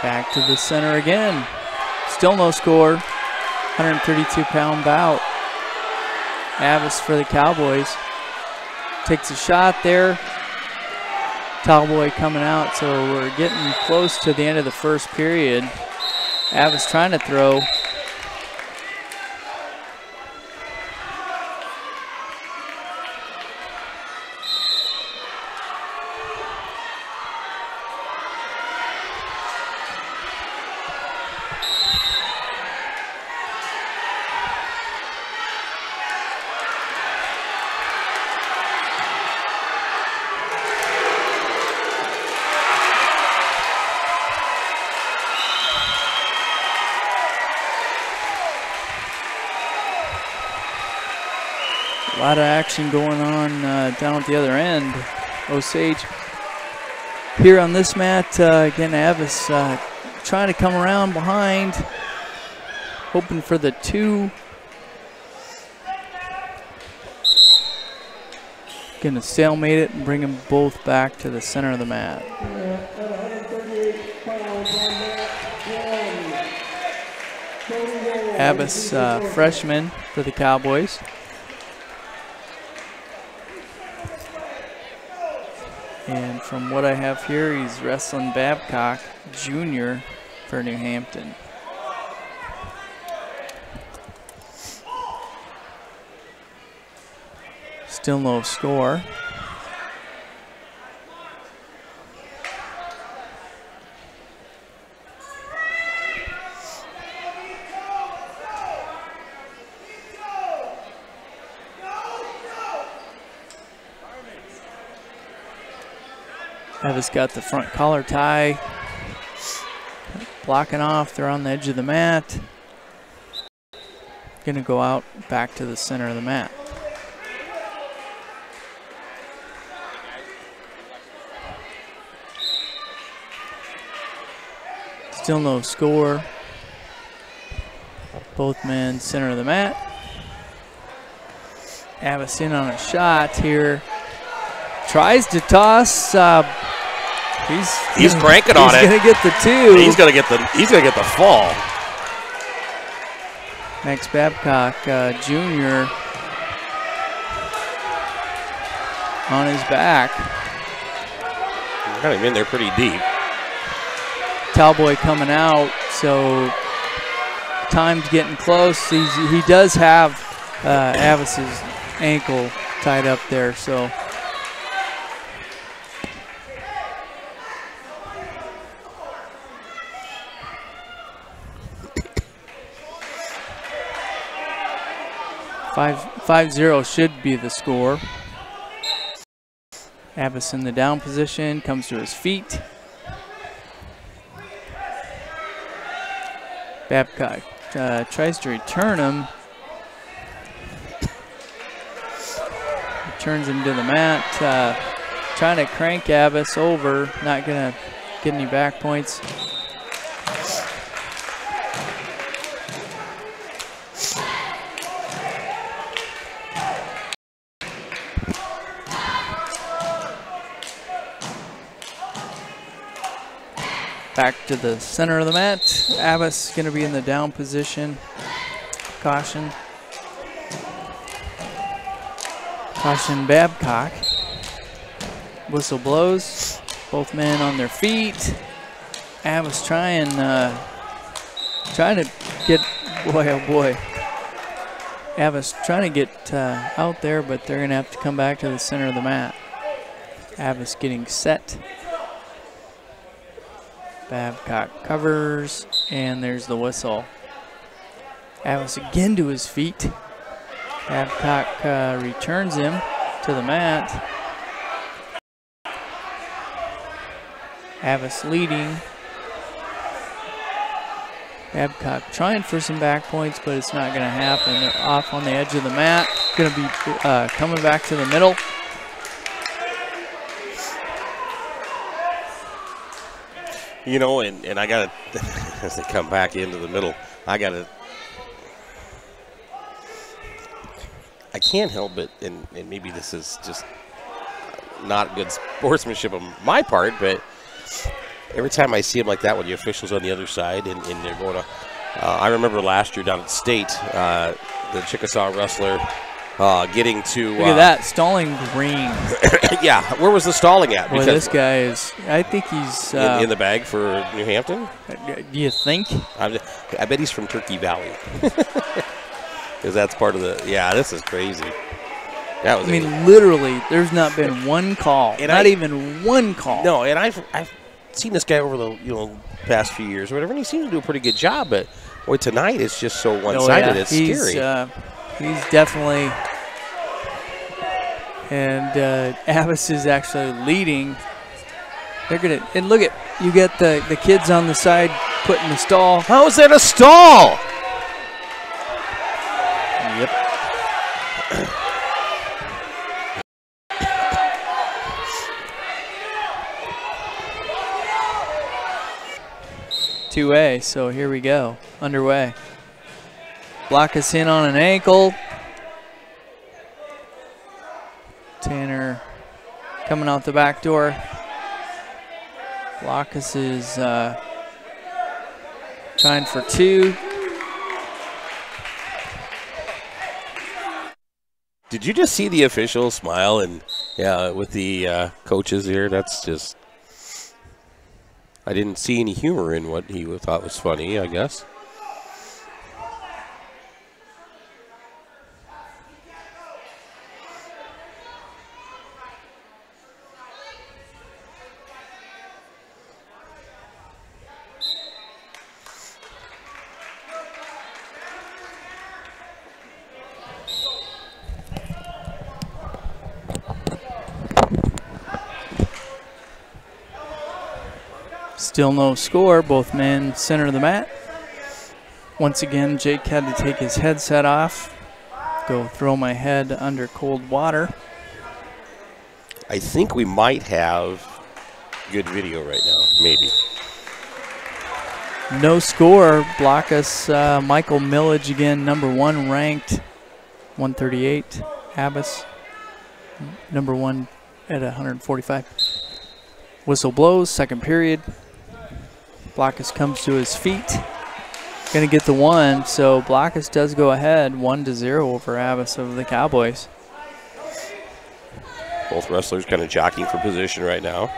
Back to the center again. Still no score. 132-pound bout. Avis for the Cowboys. Takes a shot there. Cowboy coming out, so we're getting close to the end of the first period. Avis trying to throw. A lot of action going on down at the other end. Osage here on this mat. Again, Avis trying to come around behind, hoping for the 2. Gonna stalemate it and bring them both back to the center of the mat. Avis freshman for the Cowboys. And from what I have here, he's wrestling Babcock Jr. for New Hampton. Still no score. Avis got the front collar tie. Blocking off, they're on the edge of the mat. Gonna go out back to the center of the mat. Still no score. Both men center of the mat. Avis in on a shot here. Tries to toss. He's cranking on it. He's gonna get the 2. He's gonna get the fall. Max Babcock Jr. on his back. Got him in there pretty deep. Cowboy coming out, so time's getting close. He does have Avis's ankle tied up there, so. Five 0 should be the score. Avis in the down position, comes to his feet. Babcock tries to return him. Returns him to the mat. Trying to crank Avis over. Not going to get any back points. Back to the center of the mat. Avis going to be in the down position. Caution. Caution Babcock. Whistle blows. Both men on their feet. Avis trying to get, boy oh boy. Avis trying to get out there, but they're going to have to come back to the center of the mat. Avis getting set. Babcock covers, and there's the whistle. Avis again to his feet. Babcock returns him to the mat. Avis leading. Babcock trying for some back points, but it's not going to happen. They're off on the edge of the mat. Going to be coming back to the middle. You know, and I got to, as they come back into the middle, I can't help it, and maybe this is just not good sportsmanship on my part, but every time I see them like that with the officials on the other side and they're going to, I remember last year down at State, the Chickasaw wrestler getting to. Look at that, stalling green. Yeah, where was the stalling at? Boy, this guy is, I think he's. In the bag for New Hampton? Do you think? I bet he's from Turkey Valley. Because that's part of the, yeah, this is crazy. That was literally, there's not been one call, and not even one call. No, and I've seen this guy over the past few years or whatever, and he seems to do a pretty good job. But boy, tonight it's just so one-sided. It's scary. He's definitely, and Abbas is actually leading. They're gonna, and look at, you get the kids on the side putting the stall. How is that a stall? Yep. 2A, so here we go, underway. Block us in on an ankle. Tanner coming out the back door. Blockus is trying for 2. Did you just see the official smile and with the coaches here? That's just, I didn't see any humor in what he thought was funny, I guess. Still no score, both men center of the mat. Once again, Jake had to take his headset off, go throw my head under cold water. I think we might have good video right now, maybe. No score, block us, Michael Millage again, #1 ranked, 138. Abbas, #1 at 145. Whistle blows, second period. Blockus comes to his feet. Gonna get the 1, so Blockus does go ahead 1-0 over Abbas of the Cowboys. Both wrestlers kind of jockeying for position right now.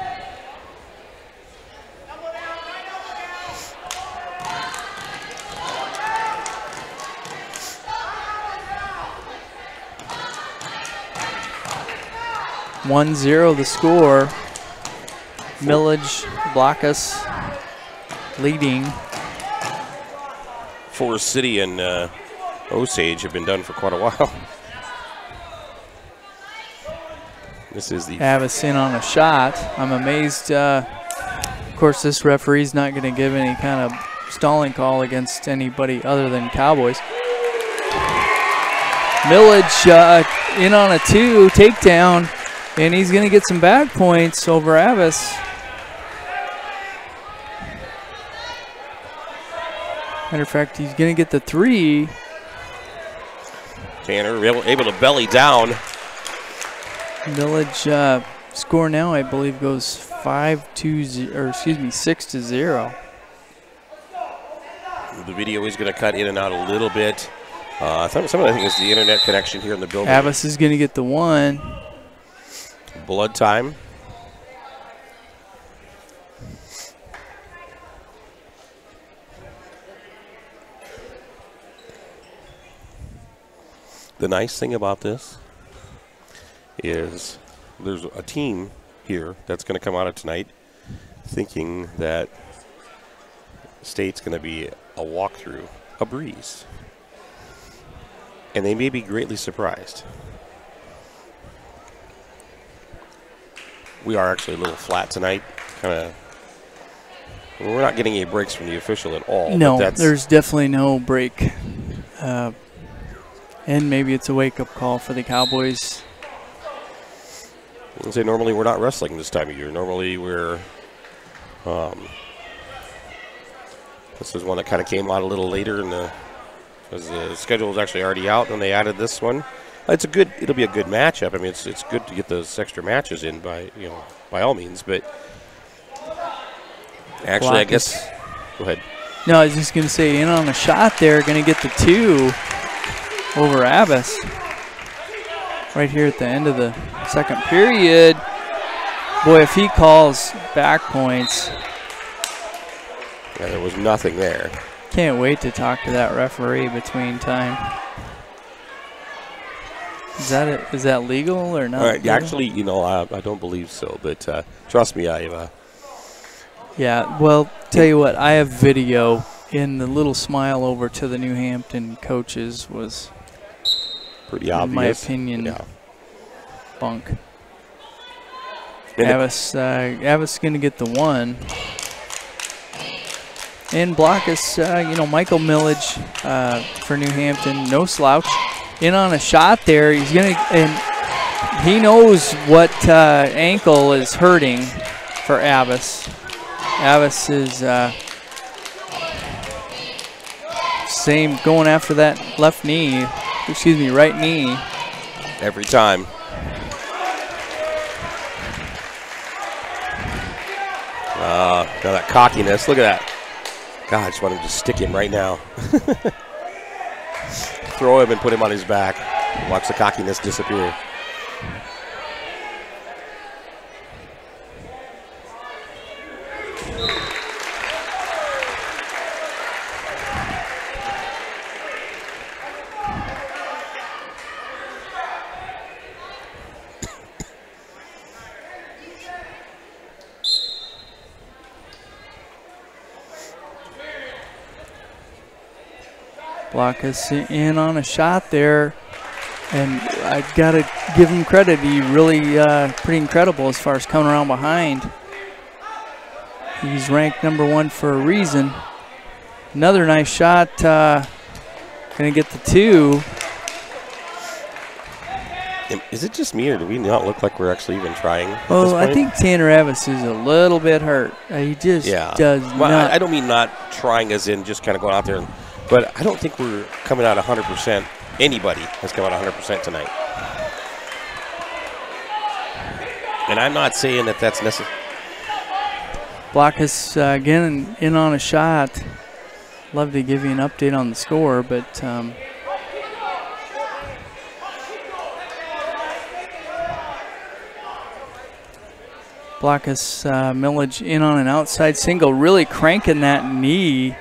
(1-0) the score. Millage, Blockus leading. Forest City and Osage have been done for quite a while. This is the Abbas in on a shot. I'm amazed. Of course, this referee's not going to give any kind of stalling call against anybody other than Cowboys. Millage in on a 2 takedown, and he's going to get some back points over Abbas. Matter of fact, he's going to get the 3. Tanner able to belly down. Village score now, I believe, goes 6-0. The video is going to cut in and out a little bit. Some of it, I think, is the internet connection here in the building. Abbas is going to get the 1. Blood time. The nice thing about this is there's a team here that's going to come out of tonight thinking that State's going to be a walkthrough, a breeze. And they may be greatly surprised. We are actually a little flat tonight. We're not getting any breaks from the official at all. No, there's definitely no break. And maybe it's a wake-up call for the Cowboys. I say normally we're not wrestling this time of year. Normally we're this is one that kind of came out a little later because the schedule was actually already out and they added this one. It'll be a good matchup. I mean, it's good to get those extra matches in by all means, but Actually, I guess. Go ahead. No, I was just going to say, in on the shot there, going to get the 2 over Abbas. Right here at the end of the second period. Boy, if he calls back points. Yeah, there was nothing there. Can't wait to talk to that referee between time. Is that legal or not? Legal? Actually, you know, I don't believe so, but trust me, Yeah, well, tell you what, I have video, and the little smile over to the New Hampton coaches was pretty obvious. In my opinion, bunk. And Abbas going to get the 1. And Blockus, you know, Michael Millage for New Hampton, no slouch. In on a shot there, he's going to, and he knows what ankle is hurting for Abbas. Abbas is same going after that right knee. Every time. Now that cockiness, look at that. God, I just want him to stick him right now. Throw him and put him on his back. Watch the cockiness disappear. Blockus in on a shot there, and I got to give him credit. He really pretty incredible as far as coming around behind. He's ranked #1 for a reason. Another nice shot. Going to get the 2. Is it just me, or do we not look like we're actually even trying? Well, I think Tanner Abbas is a little bit hurt. He just does not. I don't mean not trying as in just kind of going out there, but I don't think we're coming out 100%. Anybody has come out 100% tonight. And I'm not saying that that's necessary. Blockus again in on a shot. Love to give you an update on the score, but Blockus Millage in on an outside single, really cranking that knee.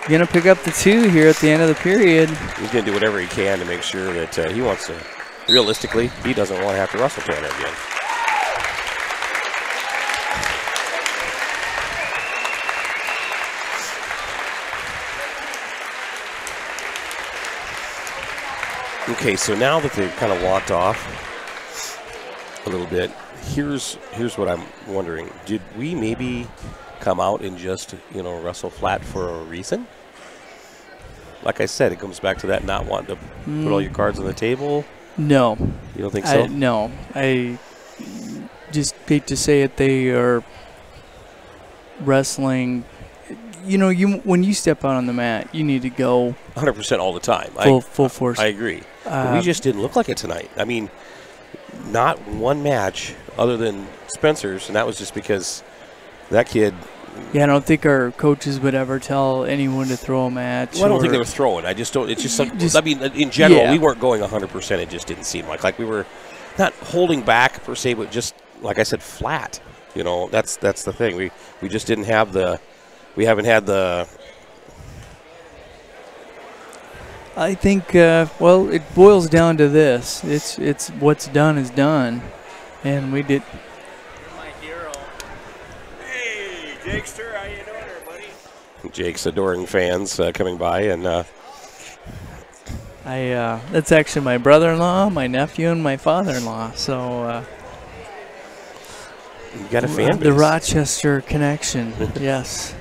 Going to pick up the 2 here at the end of the period. He's going to do whatever he can to make sure that he wants to, realistically, he doesn't want to have to wrestle Tanner again. Okay, so now that they've kind of walked off a little bit, here's what I'm wondering. Did we maybe come out and just, you know, wrestle flat for a reason? Like I said, it comes back to that not wanting to put all your cards on the table. No. You don't think so? No. I just hate to say it, they are wrestling. You know, when you step out on the mat, you need to go 100% all the time. Full force. I agree. But we just didn't look like it tonight. I mean, not one match other than Spencer's, and that was just because that kid. Yeah, I don't think our coaches would ever tell anyone to throw a match. Well, I don't think they were throwing. I just don't. It's just like, I mean, in general, we weren't going 100%. It just didn't seem like we were not holding back per se, but just like I said, flat. You know, that's the thing. We just didn't have the. We haven't had the. I think, well, it boils down to this. It's what's done is done, and we did. My hero. Hey, Jakester, how you doing there, buddy? Jake's adoring fans coming by, and that's actually my brother-in-law, my nephew, and my father-in-law. So you got a fan base. The Rochester connection, yes.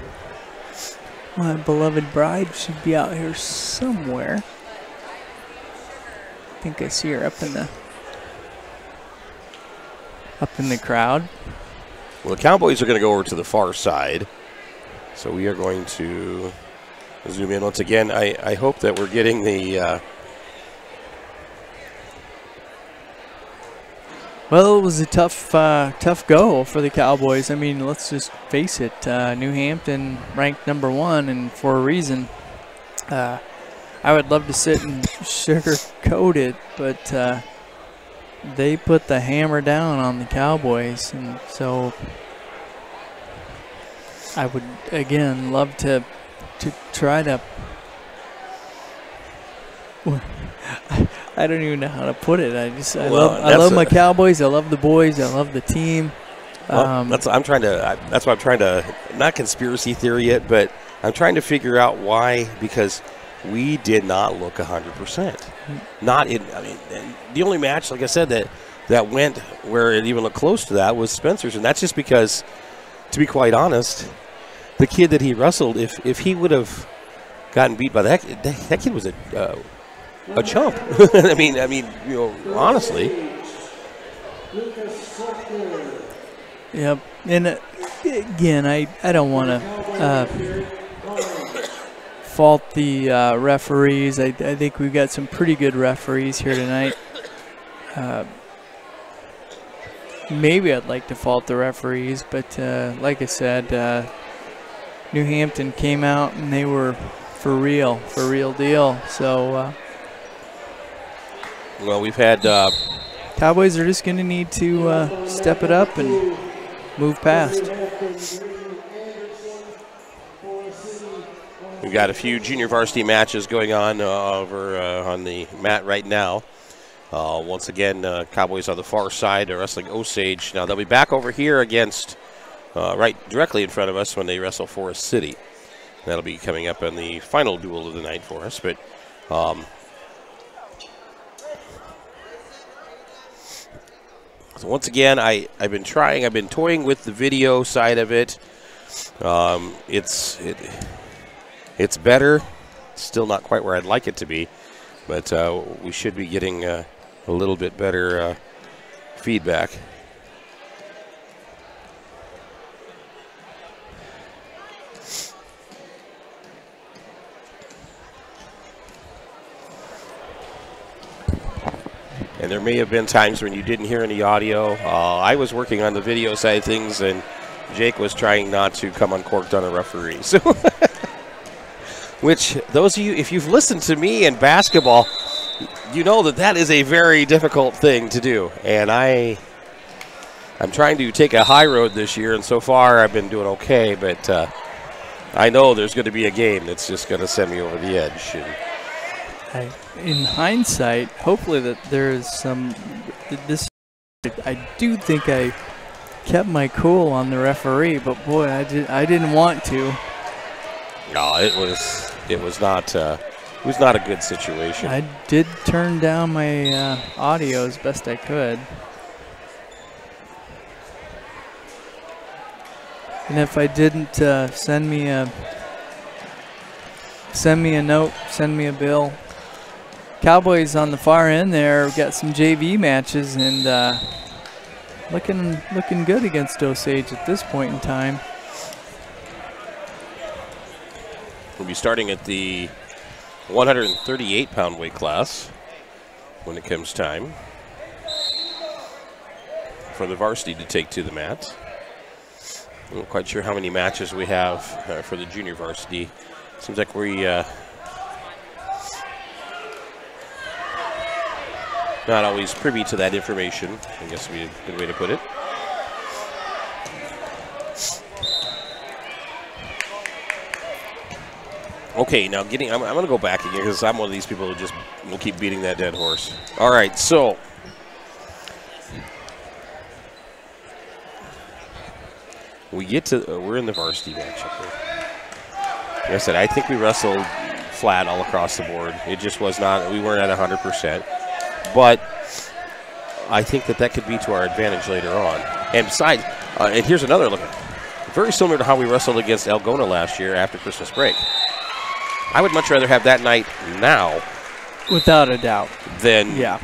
My beloved bride should be out here somewhere. I think I see her up in the crowd. Well, the Cowboys are going to go over to the far side, so we are going to zoom in once again. I hope that we're getting the Well, it was a tough go for the Cowboys. I mean, let's just face it. New Hampton ranked #1, and for a reason. I would love to sit and sugarcoat it, but they put the hammer down on the Cowboys, and so I would again love to try to. I don't even know how to put it. I love my Cowboys. I love the boys. I love the team. Well, that's what I'm trying to not conspiracy theory it, but I'm trying to figure out why, because we did not look 100%. Not in. I mean, the only match, like I said, that went where it even looked close to that was Spencer's, and that's just because, to be quite honest, the kid that he wrestled, if he would have gotten beat by that kid was a chump. I mean, you know, honestly. Yep. And again, I don't want to fault the referees. I think we've got some pretty good referees here tonight. Maybe I'd like to fault the referees, but like I said, New Hampton came out and they were for real deal. So. Well, we've had Cowboys are just going to need to step it up and move past. We've got a few junior varsity matches going on over on the mat right now. Once again, Cowboys on the far side are wrestling Osage. Now they'll be back over here against right directly in front of us when they wrestle Forest City. That'll be coming up in the final duel of the night for us. But so once again, I've been toying with the video side of it. It's better. Still not quite where I'd like it to be, but we should be getting a little bit better feedback. And there may have been times when you didn't hear any audio. I was working on the video side of things, and Jake was trying not to come uncorked on a referee. So, which, those of you, if you've listened to me in basketball, you know that is a very difficult thing to do. And I'm trying to take a high road this year, and so far I've been doing okay. But I know there's going to be a game that's just going to send me over the edge. And in hindsight, hopefully that there is some. I do think I kept my cool on the referee, but boy, I didn't want to. No, it was not a good situation. I did turn down my audio as best I could. And if I didn't, send me a note, send me a bill. Cowboys on the far end there. We've got some JV matches and looking good against Osage at this point in time. We'll be starting at the 138-pound weight class when it comes time for the varsity to take to the mat. I'm not quite sure how many matches we have for the junior varsity. Seems like we not always privy to that information, I guess would be a good way to put it. Okay, now I'm going to go back again because I'm one of these people who just will keep beating that dead horse. All right, so we get to we're in the varsity matchup here. Like I said, I think we wrestled flat all across the board. It just was not. We weren't at 100%. But I think that could be to our advantage later on. And besides, and here's another look. Very similar to how we wrestled against Algona last year after Christmas break. I would much rather have that night now. Without a doubt. Than yeah.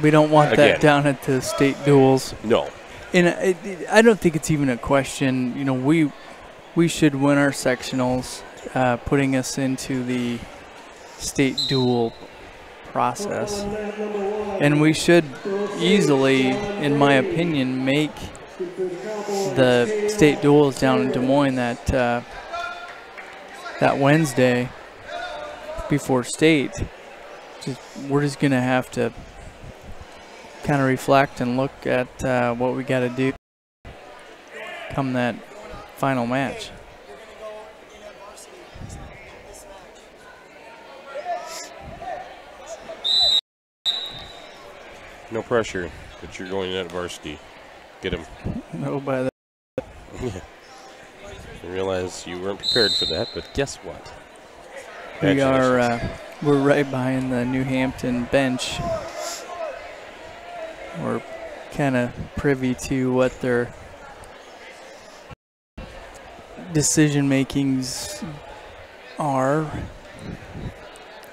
We don't want again. That down at the state duels. No. And I don't think it's even a question. You know, we should win our sectionals, putting us into the state duel process. And we should easily, in my opinion, make the state duels down in Des Moines that Wednesday before state. We're just going to have to kind of reflect and look at what we got to do come that final match. No pressure, but you're going at varsity. Get him. No, by that. Yeah. I realize you weren't prepared for that, but guess what? We are, we're right behind the New Hampton bench. We're kind of privy to what their decision makings are.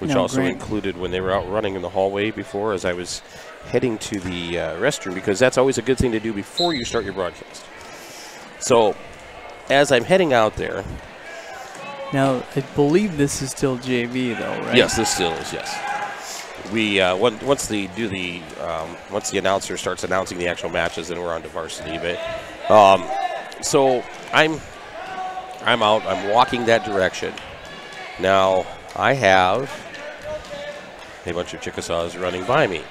Which also included when they were out running in the hallway before, as I was heading to the restroom, because that's always a good thing to do before you start your broadcast. So, as I'm heading out there. Now, I believe this is still JV, though, right? Yes, this still is, yes. We once the announcer starts announcing the actual matches, then we're on to varsity. But so I'm out. I'm walking that direction. Now I have a bunch of Chickasaws running by me.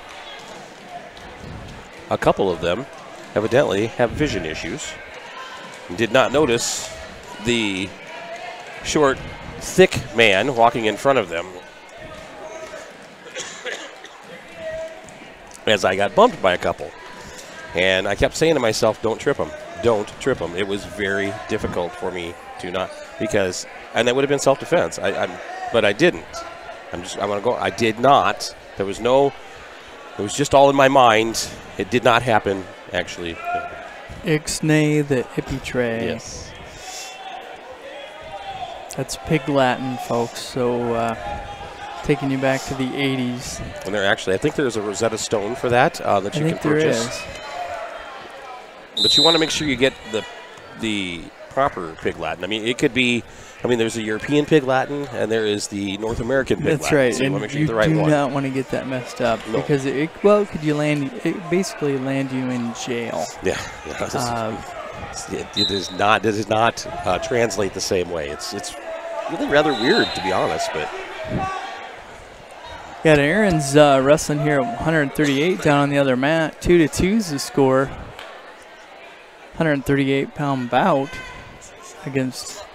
A couple of them evidently have vision issues. Did not notice the short, thick man walking in front of them as I got bumped by a couple. And I kept saying to myself, don't trip them. Don't trip them. It was very difficult for me to not, because, and that would have been self-defense. But I didn't. I'm going to go. I did not. There was no, it was just all in my mind. It did not happen, actually. Ixnay the Ipitre. Yes. That's Pig Latin, folks. So taking you back to the 80s. And there actually, I think there's a Rosetta Stone for that that you can purchase. There is. But you want to make sure you get the proper Pig Latin. I mean, it could be, there's a European Pig Latin and there is the North American Pig Latin. That's right. So you and want to make sure you you get the right do one. not want to get that messed up, No. because it basically land you in jail. Yeah. It does not translate the same way. It's really rather weird, to be honest. But got Aaron's wrestling here at 138 down on the other mat. 2-2 is the score. 138-pound bout against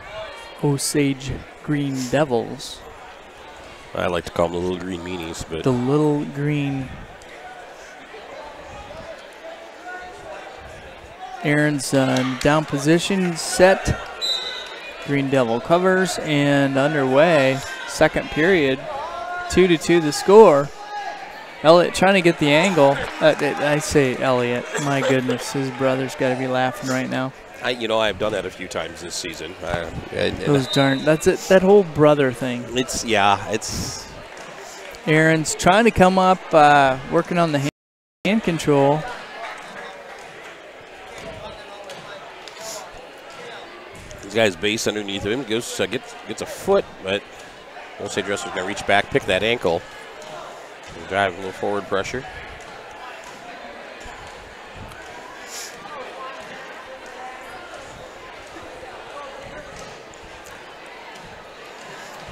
Osage Green Devils. I like to call them the little green meanies. But the little green. Aaron's down position, set. Green Devil covers and underway. Second period, 2-2 the score. Elliott trying to get the angle. I say Elliott. My goodness, his brother's got to be laughing right now. I've done that a few times this season. That's it. That whole brother thing. It's. Aaron's trying to come up, working on the hand control. This guy's base underneath him gets a foot, but Osage Wrestler's going to reach back, pick that ankle, and drive a little forward pressure.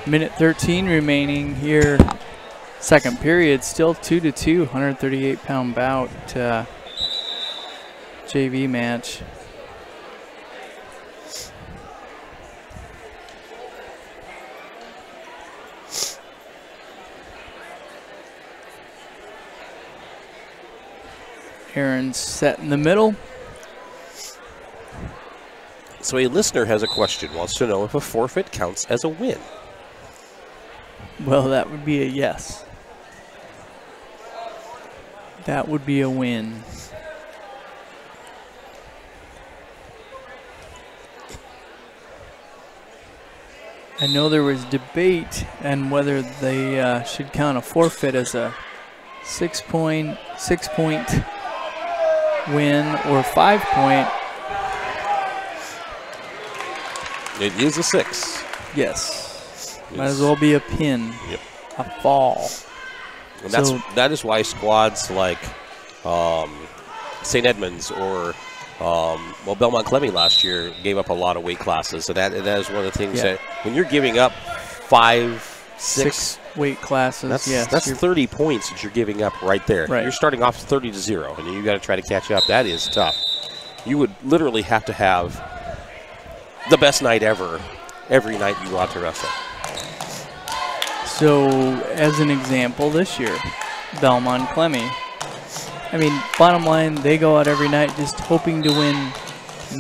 Minute 13 remaining here. Second period, still 2-2, 138-pound bout JV match. Aaron's set in the middle. So a listener has a question, wants to know if a forfeit counts as a win. Well, that would be a yes. That would be a win. I know there was debate on whether they should count a forfeit as a six-point win or 5-point. It is a 6. Yes. Might as well be a pin. Yep. A fall. And that is why squads like St. Edmunds or Belmont Clemmy last year gave up a lot of weight classes. So that is one of the things that when you're giving up 5, 6 weight classes, that's 30 points that you're giving up right there. Right. You're starting off 30-0, and you got to try to catch up. That is tough. You would literally have to have the best night ever every night you go out to wrestle. So, as an example, this year, Belmont Clemmy. I mean, bottom line, they go out every night just hoping to win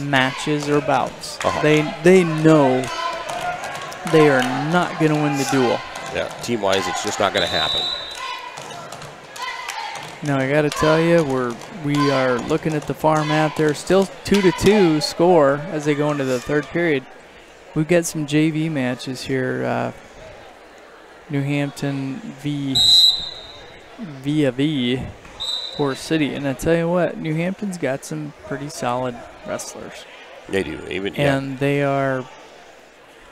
matches or bouts. They know they are not going to win the duel. Yeah, team-wise, it's just not going to happen. Now, I got to tell you, we are looking at the far map. They're still 2-2 score as they go into the third period. We've got some JV matches here. New Hampton v. Forest City. And I tell you what, New Hampton's got some pretty solid wrestlers. They do. And they are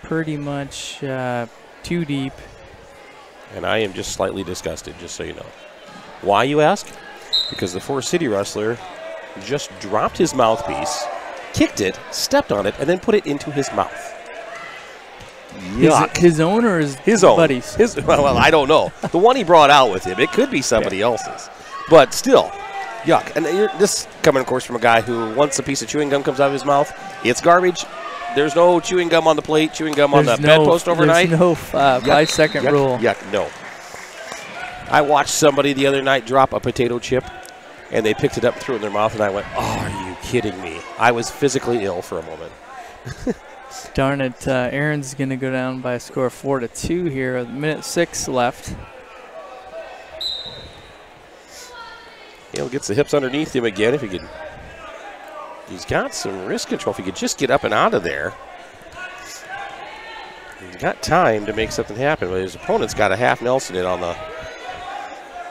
pretty much 2 deep. And I am just slightly disgusted, just so you know. Why, you ask? Because the Forest City wrestler just dropped his mouthpiece, kicked it, stepped on it, and then put it into his mouth. Yuck. His own or his own buddies? Well, I don't know. The one he brought out with him, it could be somebody else's. But still, yuck. And this coming, of course, from a guy who, once a piece of chewing gum comes out of his mouth, it's garbage. There's no chewing gum on the plate, chewing gum on the bedpost overnight. There's no 5-second rule. Yuck, no. I watched somebody the other night drop a potato chip, and they picked it up and threw it in their mouth, and I went, oh, are you kidding me? I was physically ill for a moment. Darn it, Aaron's going to go down by a score of 4-2 here. A minute 6 left. Gets the hips underneath him again if he can. He's got some wrist control. If he could just get up and out of there. He's got time to make something happen, but his opponent's got a half Nelson in on the.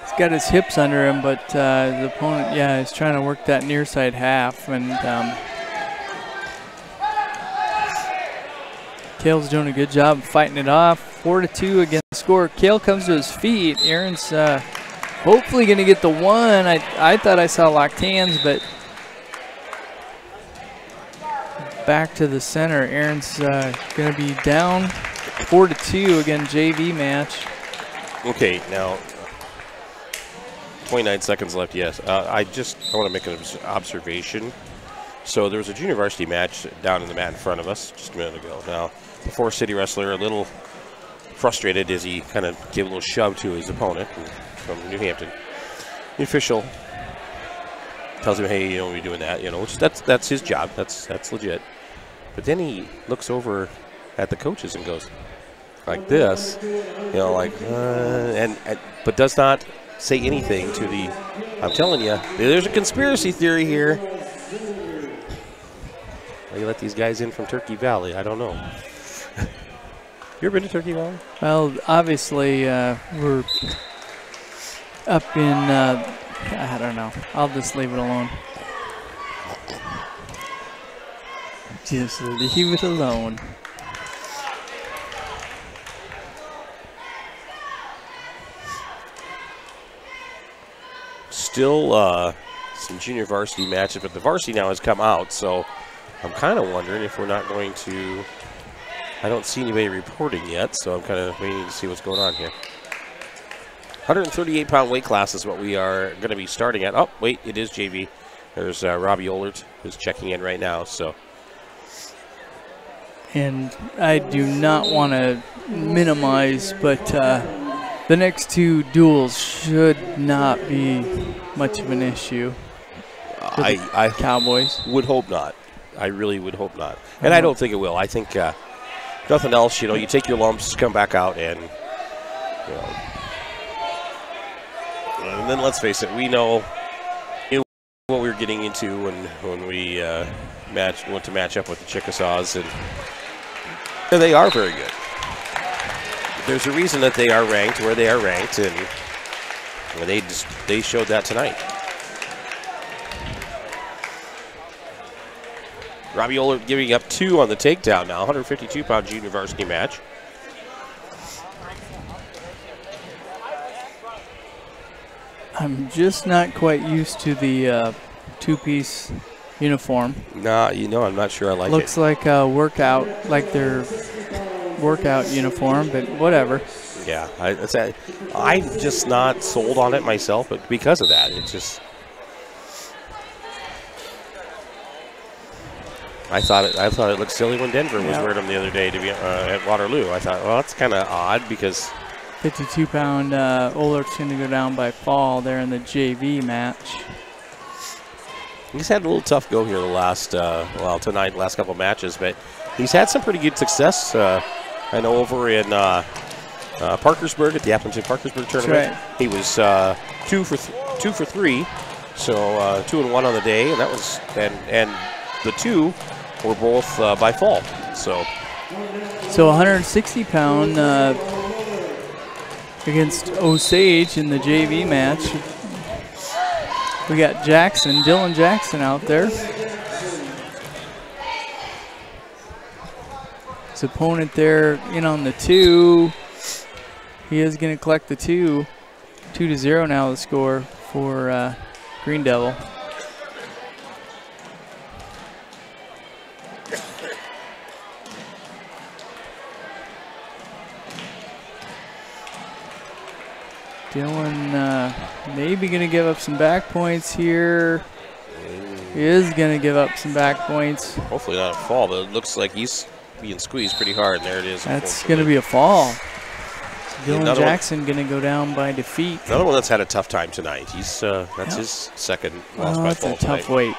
He's got his hips under him, but the opponent, is trying to work that near side half. And Kale's doing a good job of fighting it off. 4-2 against the score. Kale comes to his feet. Aaron's hopefully going to get the one. I thought I saw locked hands, but back to the center. Aaron's going to be down 4-2 again, JV match. Okay, now 29 seconds left, yes. I want to make an observation. So there was a junior varsity match down in the mat in front of us just a minute ago. Now, the Forest City wrestler a little frustrated as he kind of gave a little shove to his opponent from New Hampton. The official tells him, hey, you don't be doing that, which that's his job. That's legit. But then he looks over at the coaches and goes like this, but does not say anything to the. I'm telling you, there's a conspiracy theory here. You let these guys in from Turkey Valley. I don't know. You ever been to Turkey Valley? Well, obviously, we're up in, I don't know. I'll just leave it alone. Just leave it alone. Still some junior varsity matches, but the varsity now has come out, so I'm kind of wondering if we're not going to. I don't see anybody reporting yet, so I'm kind of waiting to see what's going on here. 138-pound weight class is what we are going to be starting at. Oh, wait, it is JV. There's Robbie Ohlert who's checking in right now. So, and I do not want to minimize, but the next 2 duels should not be much of an issue. I Cowboys would hope not. I really would hope not. And I don't think it will. I think nothing else, you take your lumps, come back out, and, and then let's face it, we know what we were getting into when we went to match up with the Chickasaws, and they are very good. There's a reason that they are ranked where they are ranked, and they showed that tonight. Robbie Ohlert giving up 2 on the takedown now, 152-pound junior varsity match. I'm just not quite used to the two-piece uniform. Nah, I'm not sure I like Looks it. like a workout, like their workout uniform, but whatever. Yeah, I'm just not sold on it myself, but because of that, it's just. I thought it looked silly when Denver was wearing them the other day to be at Waterloo. I thought, well, that's kind of odd because 52-pound Olert's going to go down by fall there in the JV match. he's had a little tough go here the last tonight, last couple matches, but he's had some pretty good success. I know over in Parkersburg at the Appleton Parkersburg tournament, right. he was 2 for 3, so 2-1 on the day, and that was and the 2 were both by fall. So 160-pound against Osage in the JV match. We got Dylan Jackson out there. His opponent there in on the 2. He is going to collect the 2. 2-0 now the score for Green Devil. Dylan maybe going to give up some back points here. He is going to give up some back points. Hopefully not a fall, but it looks like he's being squeezed pretty hard, and there it is. That's going to be a fall. Dylan Another Jackson going to go down by defeat. Another one that's had a tough time tonight. He's that's his second loss by fall. That's a tough weight.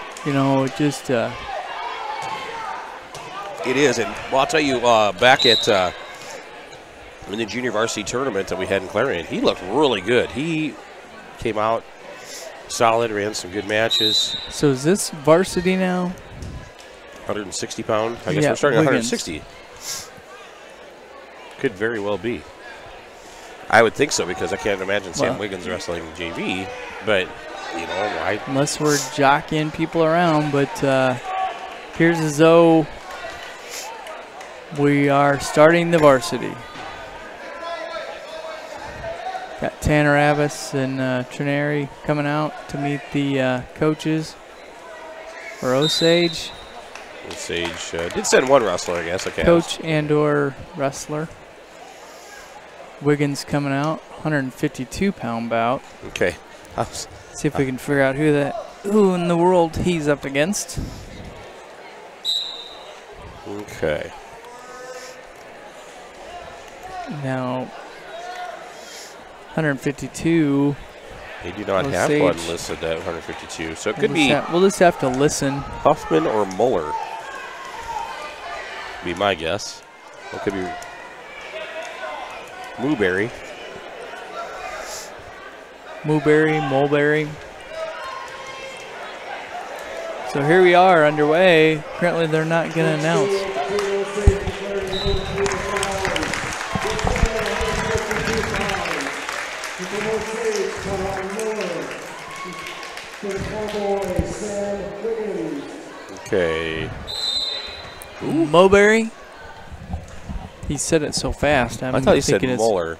Just it is, and well, I'll tell you, back at in the junior varsity tournament that we had in Clarion, he looked really good. He came out solid, ran some good matches. So is this varsity now? 160 pound. I guess we're starting at 160. Could very well be. I would think so because I can't imagine Sam Wiggins wrestling JV, but why? Unless we're jockeying people around, but here's as though we are starting the varsity. Got Tanner Abbas and Trineri coming out to meet the coaches for Osage. Osage did send one wrestler, I guess. Okay. Coach and/or wrestler. Wiggins coming out, 152-pound bout. Okay. See if we can figure out who in the world he's up against. Okay. Now, 152. They do not have one listed at 152, so it could be. We'll just have to listen. Huffman or Muller. Be my guess. It could be Mulberry. Mulberry. So here we are underway. Apparently they're not going to announce. Okay. Mulberry. He said it so fast. I thought he said Muller.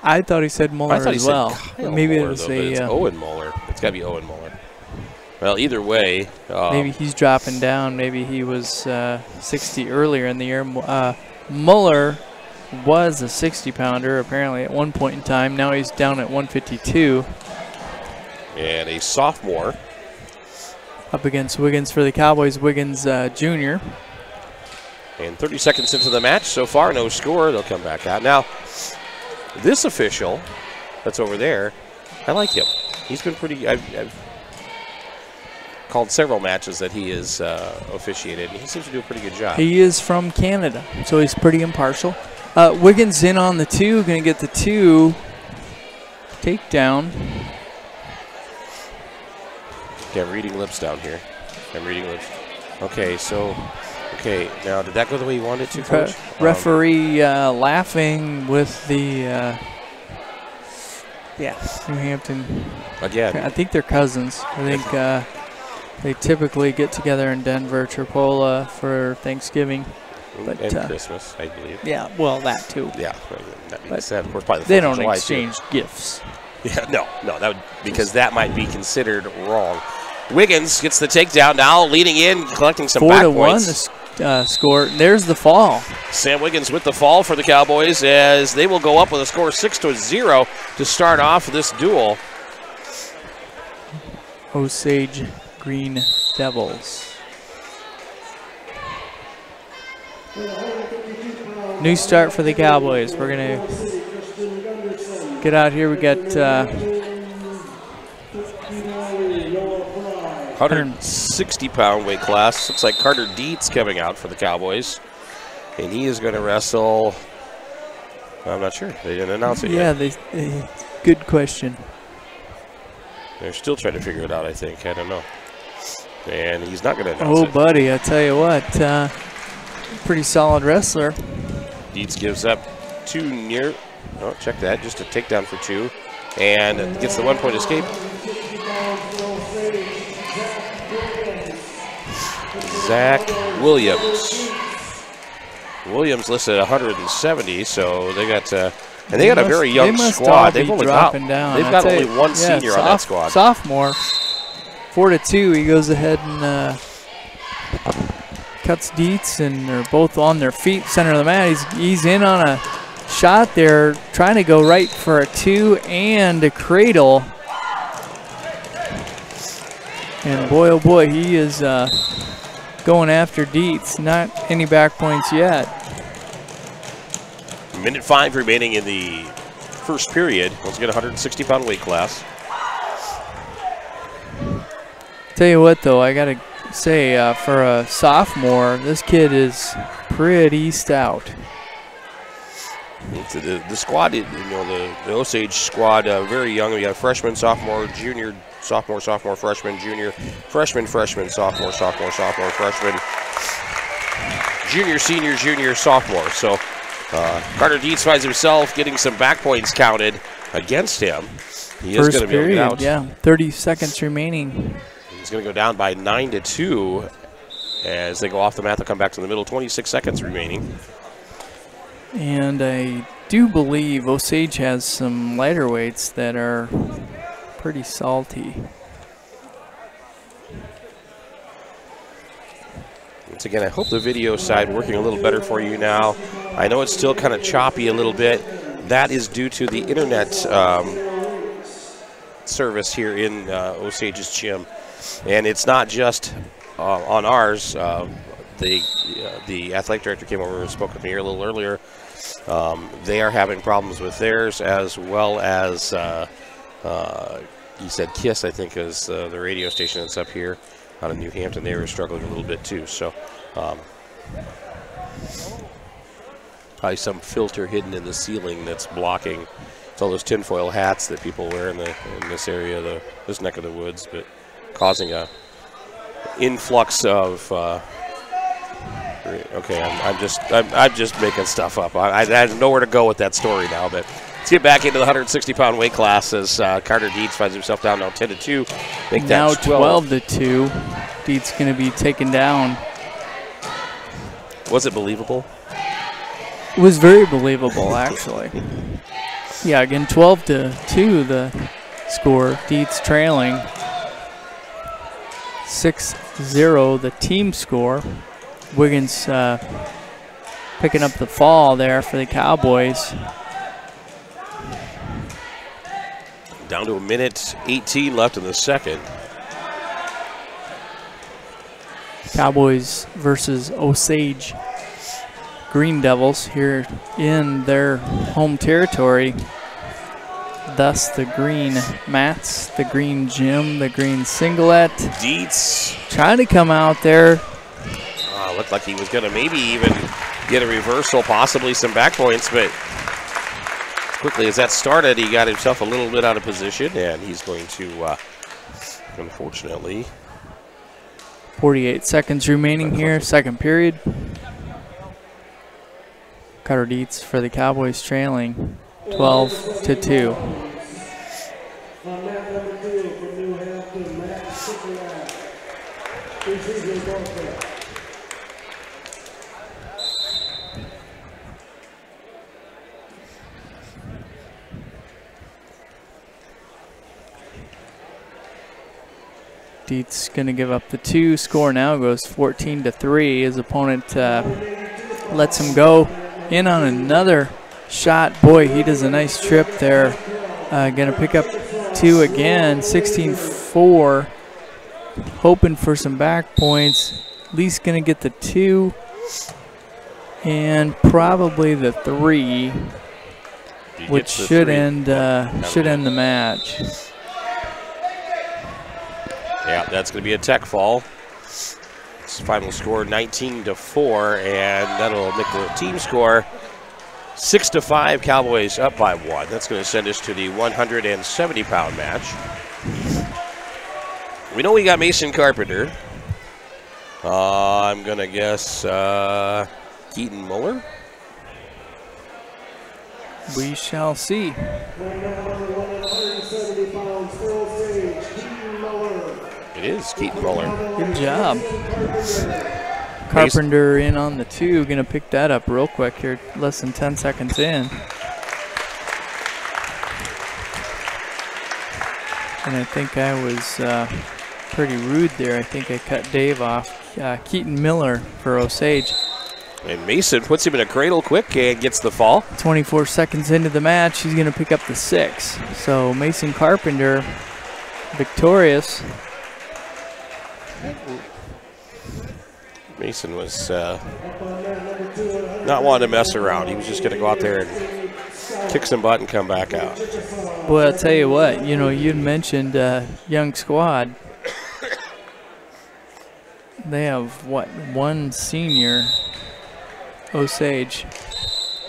I thought he said Muller as well. Kyle Maybe Muller, it was it's Owen Muller. It's got to be Owen Muller. Well, either way. Maybe he's dropping down. Maybe he was 60 earlier in the year. Muller was a 60-pounder apparently at one point in time. Now he's down at 152. And a sophomore. Up against Wiggins for the Cowboys. Wiggins Jr. And 30 seconds into the match so far, no score. They'll come back out. Now, this official that's over there, I like him. He's been pretty. I've called several matches that he is officiated, and he seems to do a pretty good job. He is from Canada, so he's pretty impartial. Wiggins in on the 2, going to get the 2 takedown. Okay, I'm reading lips down here. Okay, so. Okay, now did that go the way you wanted it to, Coach? Referee laughing with the New Hampton. Again. I think they're cousins. I think they typically get together in Denver, Tripola for Thanksgiving. And Christmas, I believe. Yeah, well, that too. Yeah, that makes sense. Of course, probably the 4th they don't of July exchange gifts. Yeah, no, that would, because that might be considered wrong. Wiggins gets the takedown now, leading in, collecting some back points. 4-1 the score. There's the fall. Sam Wiggins with the fall for the Cowboys as they will go up with a score 6-0 to start off this duel. Osage Green Devils. New start for the Cowboys. We're going to get out here. We got 160-pound weight class. Looks like Carter Dietz coming out for the Cowboys. And he is going to wrestle, I'm not sure. They didn't announce it yet. Yeah, good question. They're still trying to figure it out, I think. I don't know. And he's not going to announce it. Oh, buddy, I tell you what. Pretty solid wrestler. Dietz gives up 2 near. Oh, check that. Just a takedown for 2. And gets the 1-point escape. Zach Williams. Williams listed at 170, so they got and they got a very young squad. They've only got only one senior on that squad. Sophomore, 4-2. He goes ahead and cuts Dietz, and they're both on their feet, center of the mat. He's in on a shot there, trying to go right for a 2 and a cradle. And boy, oh boy, he is going after Dietz. Not any back points yet. Minute 5 remaining in the first period. Once again, 160-pound weight class. Tell you what, though, I got to say, for a sophomore, this kid is pretty stout. The squad, the Osage squad, very young. We got freshman, sophomore, junior, sophomore, freshman, junior, freshman, sophomore, freshman, junior, senior, junior, sophomore. So Carter Dietz finds himself getting some back points counted against him. He is going to be able to get out. Yeah, 30 seconds remaining. He's going to go down by 9-2 as they go off the mat. They'll come back to the middle. 26 seconds remaining. And I do believe Osage has some lighter weights that are pretty salty. Once again, I hope the video side working a little better for you now. I know it's still kind of choppy a little bit. That is due to the internet service here in Osage's gym. And it's not just on ours. The athletic director came over and spoke with me here a little earlier. They are having problems with theirs, as well as he said KISS, I think, is the radio station that's up here out of New Hampton. They were struggling a little bit too. So probably some filter hidden in the ceiling that's blocking. It's all those tinfoil hats that people wear in this area, this neck of the woods, but causing a influx of. Okay, I'm just making stuff up. I have nowhere to go with that story now. But let's get back into the 160-pound weight class as Carter Dietz finds himself down now 10-2. Make now that 12-2. Dietz going to be taken down. Was it believable? It was very believable, actually. Yeah, again, 12-2 the score. Dietz trailing. 6-0 the team score. Wiggins picking up the fall there for the Cowboys. Down to 1:18 left in the second. Cowboys versus Osage Green Devils here in their home territory. Thus the green mats, the green gym, the green singlet. Dietz trying to come out there. Looked like he was going to maybe even get a reversal, possibly some back points, but quickly as that started, he got himself a little bit out of position, and he's going to, unfortunately. 48 seconds remaining here, second period. Carter Dietz for the Cowboys trailing 12-2. Dietz going to give up the 2. Score now goes 14-3. His opponent lets him go in on another shot. Boy, he does a nice trip there. Going to pick up 2 again, 16-4. Hoping for some back points. At least going to get the 2 and probably the 3, which should end the match. Yeah, that's going to be a tech fall. It's final score 19-4, and that'll make the team score 6-5. Cowboys up by 1. That's going to send us to the 170-pound match. We know we got Mason Carpenter. I'm going to guess Keaton Muller. We shall see. It is Keaton Muller. Good job. Carpenter in on the 2. Going to pick that up real quick here, less than 10 seconds in. And I think I was pretty rude there. I think I cut Dave off. Keaton Miller for Osage. And Mason puts him in a cradle quick and gets the fall. 24 seconds into the match, he's going to pick up the 6. So Mason Carpenter victorious. Mason was not wanting to mess around. He was just going to go out there and kick some butt and come back out. Boy, I'll tell you what, you know, you'd mentioned young squad. They have, what, 1 senior, Osage.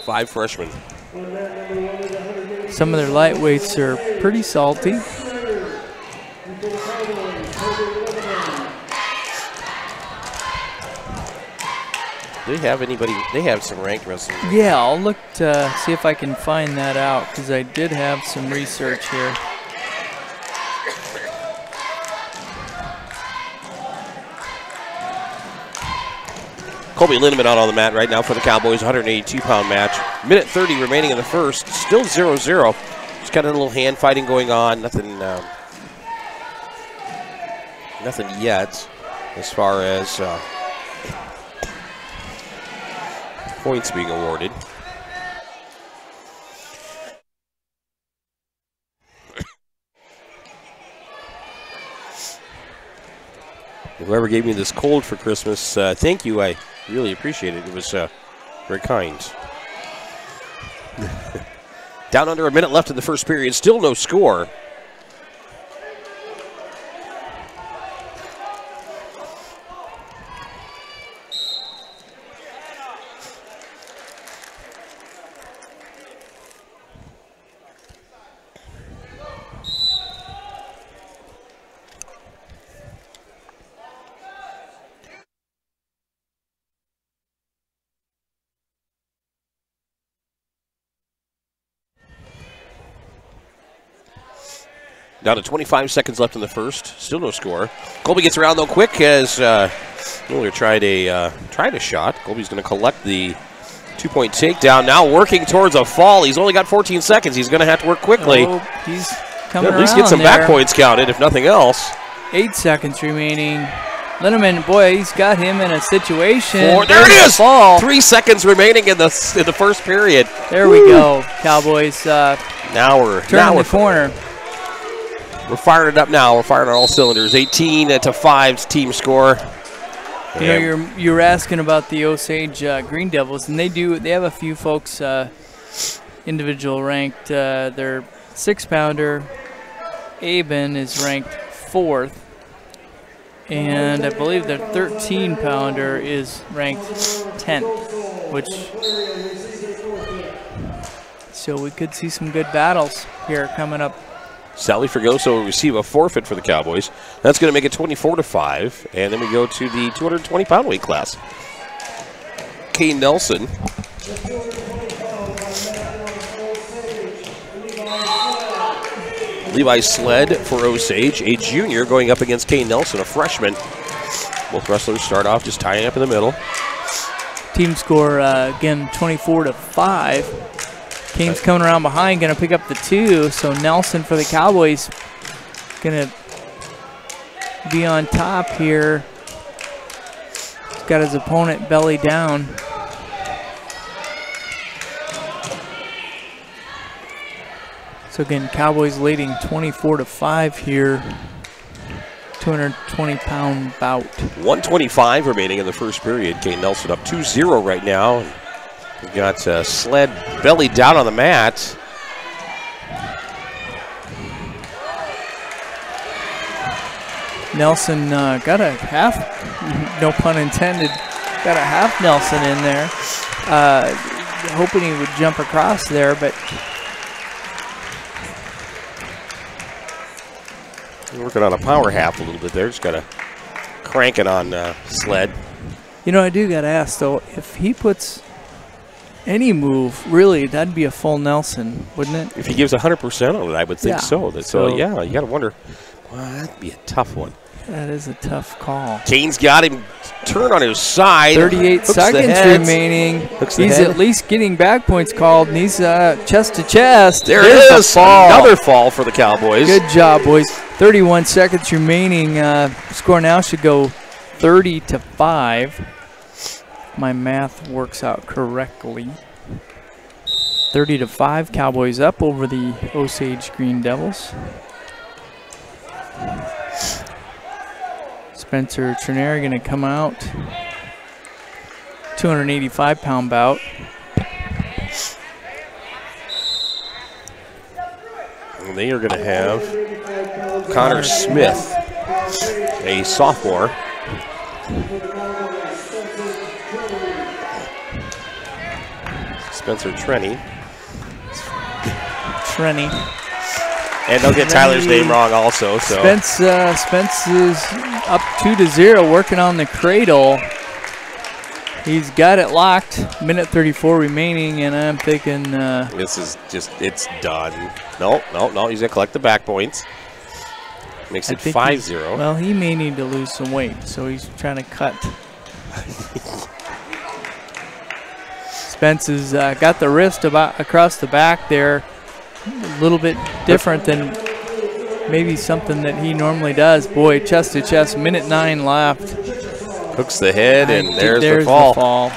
5 freshmen. Some of their lightweights are pretty salty. Do they have anybody? They have some ranked wrestlers. Yeah, I'll look to see if I can find that out, because I did have some research here. Colby Lindemann out on the mat right now for the Cowboys, 182-pound match. Minute 30 remaining in the first, still 0-0. Just got a little hand fighting going on. Nothing yet as far as points being awarded. Whoever gave me this cold for Christmas, thank you. I really appreciate it. It was very kind. Down under a minute left in the first period. Still no score. Down to 25 seconds left in the first. Still no score. Colby gets around though quick as Miller tried a shot. Colby's going to collect the 2-point takedown. Now working towards a fall. He's only got 14 seconds. He's going to have to work quickly. Oh, he's coming at least around get some there. back points counted, if nothing else. 8 seconds remaining. Lindemann, boy, he's got him in a situation. There it is. Fall. 3 seconds remaining in the first period. There we go, Cowboys. Now we're turning the corner. We're firing it up now. We're firing on all cylinders. 18-5 team score. You know, you were asking about the Osage Green Devils, and they have a few folks individual ranked. Their 6-pounder, Aben, is ranked 4th, and I believe their 13-pounder is ranked 10th, so we could see some good battles here coming up. Sally Fregoso will receive a forfeit for the Cowboys. That's going to make it 24-5. And then we go to the 220-pound weight class. Kane Nelson. Levi Sled for Osage, a junior, going up against Kane Nelson, a freshman. Both wrestlers start off just tying up in the middle. Team score, again, 24-5. Kane's coming around behind, going to pick up the 2. So Nelson for the Cowboys going to be on top here. He's got his opponent belly down. So again, Cowboys leading 24-5 here. 220-pound bout. 1:25 remaining in the first period. Kane Nelson up 2-0 right now. We've got Sled belly down on the mat. Nelson got a half, no pun intended, got a half Nelson in there. Hoping he would jump across there, but working on a power half a little bit there. Just got to crank it on Sled. You know, I do got to ask, though, if he puts any move, really, that'd be a full Nelson, wouldn't it? If he gives 100% on it, I would think Yeah. so. So, yeah, you got to wonder. Well, that'd be a tough one. That is a tough call. Kane's got him turned on his side. 38 seconds remaining. He's at least getting back points called, and he's chest to chest. There it is. Another fall for the Cowboys. Good job, boys. 31 seconds remaining. Score now should go 30-5. My math works out correctly. 30-5. Cowboys up over the Osage Green Devils. Spencer Trenary going to come out. 285-pound bout. And they are going to have Connor Smith, a sophomore. Spencer Trenny. And they'll get Tyler's name wrong also. So Spence is up 2-0, working on the cradle. He's got it locked. Minute 34 remaining, and I'm thinking this is just, it's done. No, he's going to collect the back points. Makes it 5-0. Well, he may need to lose some weight, so he's trying to cut. Spence has got the wrist about across the back there. A little bit different than maybe something that he normally does. Boy, chest to chest, minute 9 left. Hooks the head, and there's the fall.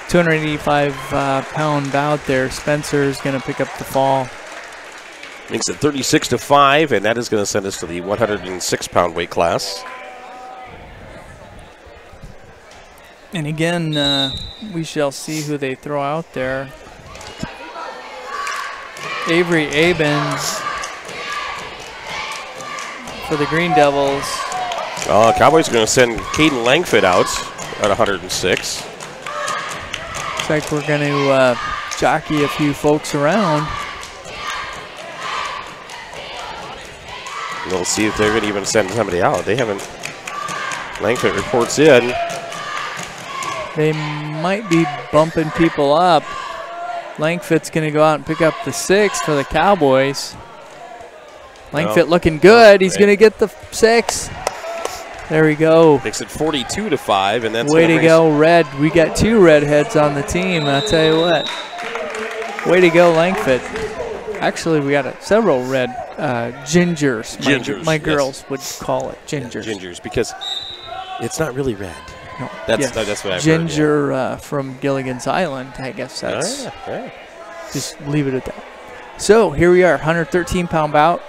285-pound bout there. Spencer is going to pick up the fall. Makes it 36-5, and that is going to send us to the 106-pound weight class. And again, we shall see who they throw out there. Avery Abens for the Green Devils. Cowboys are going to send Caden Langford out at 106. Looks like we're going to jockey a few folks around. We'll see if they're going to even send somebody out. They haven't. Langford reports in. They might be bumping people up. Langford's going to go out and pick up the 6 for the Cowboys. Langford looking good. He's going to get the 6. There we go. Makes it 42-5, and that's way to go, Red. We got 2 redheads on the team. I'll tell you what. Way to go, Langford. Actually, we got several red gingers. My girls would call it gingers. Yeah, gingers, because it's not really red. No. That's what I've Ginger heard. Yeah. from Gilligan's Island, I guess that's. Yeah. Just leave it at that. So here we are, 113-pound bout.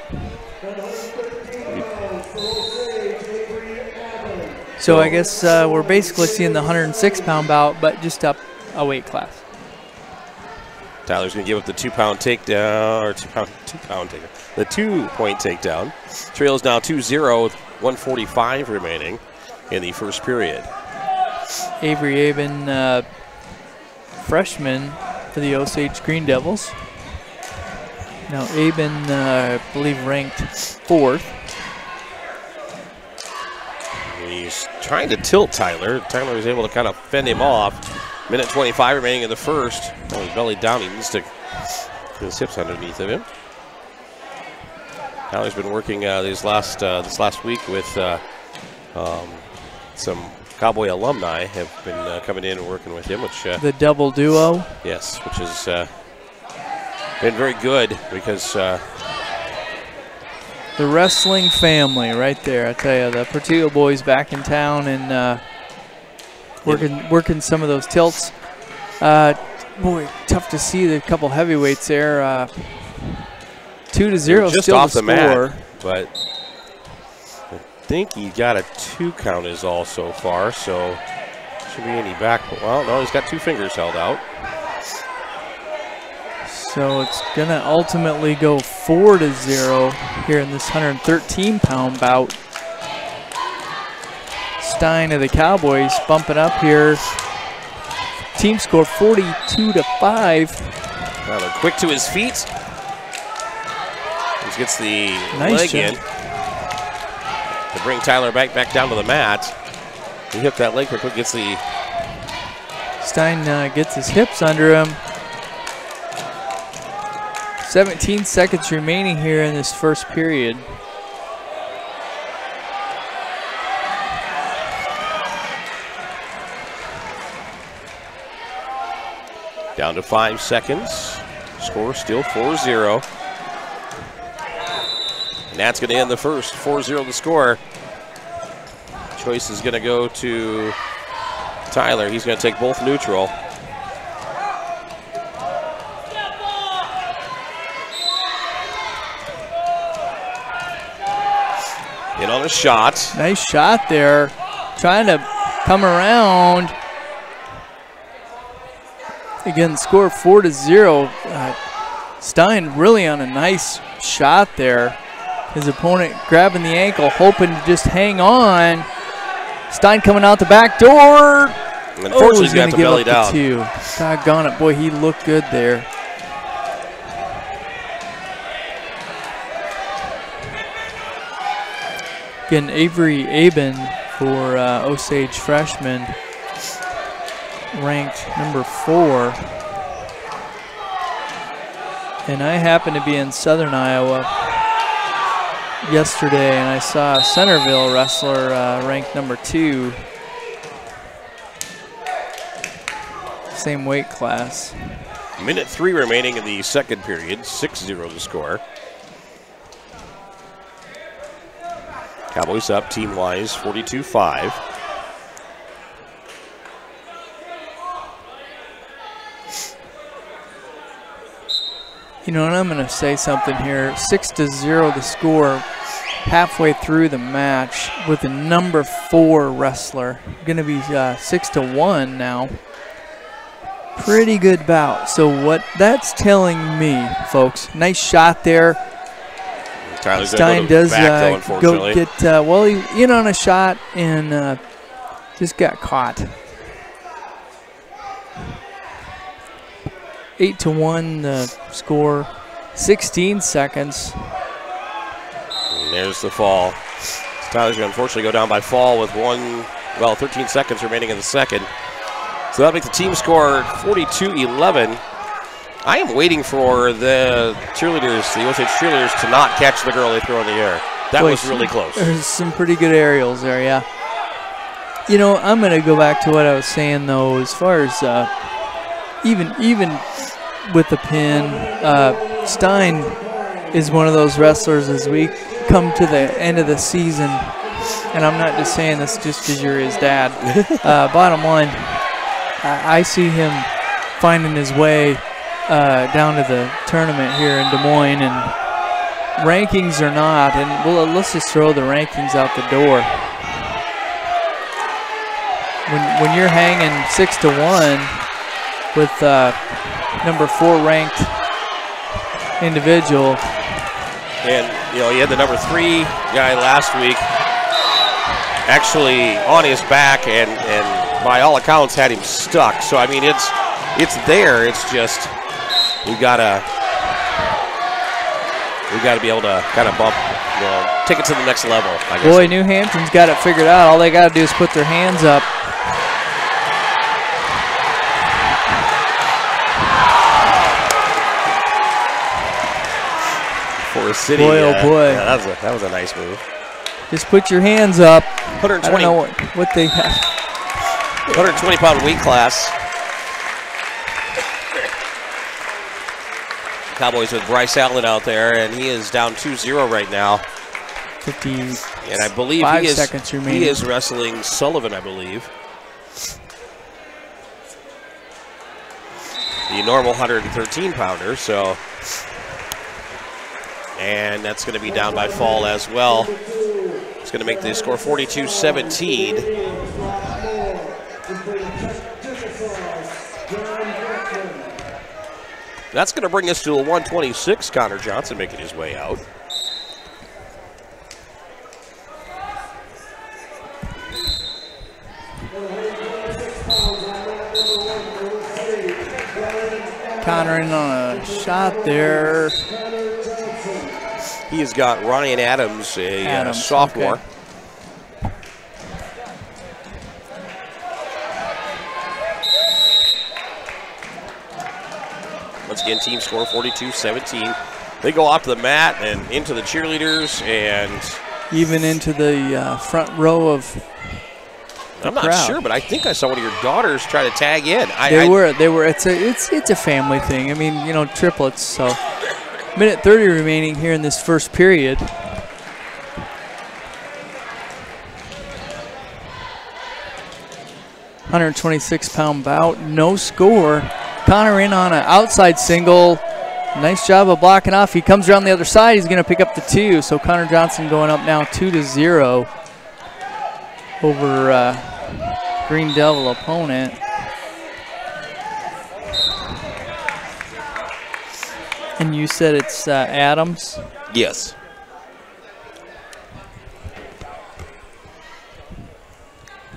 So I guess we're basically seeing the 106-pound bout, but just up a weight class. Tyler's going to give up the 2-pound takedown, or 2-pound takedown. The 2-point takedown. Trails now 2-0 with 1:45 remaining in the first period. Avery Aben, freshman for the Osage Green Devils. Now Aben, I believe, ranked 4th. He's trying to tilt Tyler. Tyler is able to kind of fend him off. Minute 25 remaining in the first. Oh, he's belly down. He needs to get his hips underneath of him. Tyler's been working this last week with some Cowboy alumni have been coming in and working with him, which the double duo. Yes, which has been very good because The wrestling family right there, I tell you. The Portillo boys back in town and working some of those tilts. Boy, tough to see the couple heavyweights there. 2-0 just still off the the score. mat, but I think he got a 2 count is all so far, so should be any back. Well, no, he's got 2 fingers held out. So it's going to ultimately go 4-0 here in this 113-pound bout. Stein of the Cowboys bumping up here. Team score 42-5. Tyler quick to his feet. He gets the Nice leg in to bring Tyler back down to the mat. He hit that leg quick, gets the... Stein gets his hips under him. 17 seconds remaining here in this first period. Down to 5 seconds. Score still 4-0. And that's going to end the first. 4-0 the score. Choice is going to go to Tyler. He's going to take both neutral. In on a shot. Nice shot there. Trying to come around. Again, score 4-0. Stein really on a nice shot there. His opponent grabbing the ankle, hoping to just hang on. Stein coming out the back door. Unfortunately, he's got the belly down. 2. Doggone it, boy, he looked good there. Again, Avery Aben for Osage freshman, ranked number 4. And I happened to be in southern Iowa yesterday, and I saw a Centerville wrestler ranked number 2. Same weight class. Minute 3 remaining in the second period. 6-0 to score. Cowboys up team-wise 42-5. You know, and I'm going to say something here. 6-0 the score halfway through the match with the number 4 wrestler. Going to be 6-1 now. Pretty good bout. So what that's telling me, folks, nice shot there. Tyler's Stein does go get, well, he in on a shot and just got caught. 8-1 score, 16 seconds. And there's the fall. Tyler's going to unfortunately go down by fall with 13 seconds remaining in the second. So that'll make the team score 42-11. I am waiting for the cheerleaders, the Osage cheerleaders, to not catch the girl they throw in the air. That was really close. There's some pretty good aerials there, yeah. You know, I'm going to go back to what I was saying, though, as far as even with the pin, Stein is one of those wrestlers as we come to the end of the season, and I'm not just saying this just because you're his dad. Bottom line, I see him finding his way down to the tournament here in Des Moines, and rankings or not, and let's just throw the rankings out the door. When you're hanging 6-1 with number 4 ranked individual, and you know, he had the number 3 guy last week actually on his back, and by all accounts had him stuck. So I mean, it's there. It's just we gotta be able to kind of bump, you know, take it to the next level, I guess. Boy, New Hampton's got it figured out. All they got to do is put their hands up. For City, boy, oh boy, yeah, that was a nice move. Just put your hands up. 120. I don't know what they have. 120-pound weight class. Cowboys with Bryce Allen out there, and he is down 2-0 right now. 50. And I believe 5 seconds remaining. he is wrestling Sullivan, I believe. The normal 113-pounder, so. And that's going to be down by fall as well. It's going to make the score 42-17. That's going to bring us to a 126, Connor Johnson making his way out. Connor in on a shot there. He has got Ryan Adams, a sophomore. Okay. Once again, team score 42-17. They go off to the mat and into the cheerleaders and even into the front row of I'm not sure, but I think I saw one of your daughters try to tag in. They were. It's a family thing. I mean, you know, triplets. So, minute 30 remaining here in this first period. £126 bout, no score. Connor in on an outside single. Nice job of blocking off. He comes around the other side. He's going to pick up the 2. So Connor Johnson going up now 2-0 over Green Devil opponent. And you said it's Adams? Yes.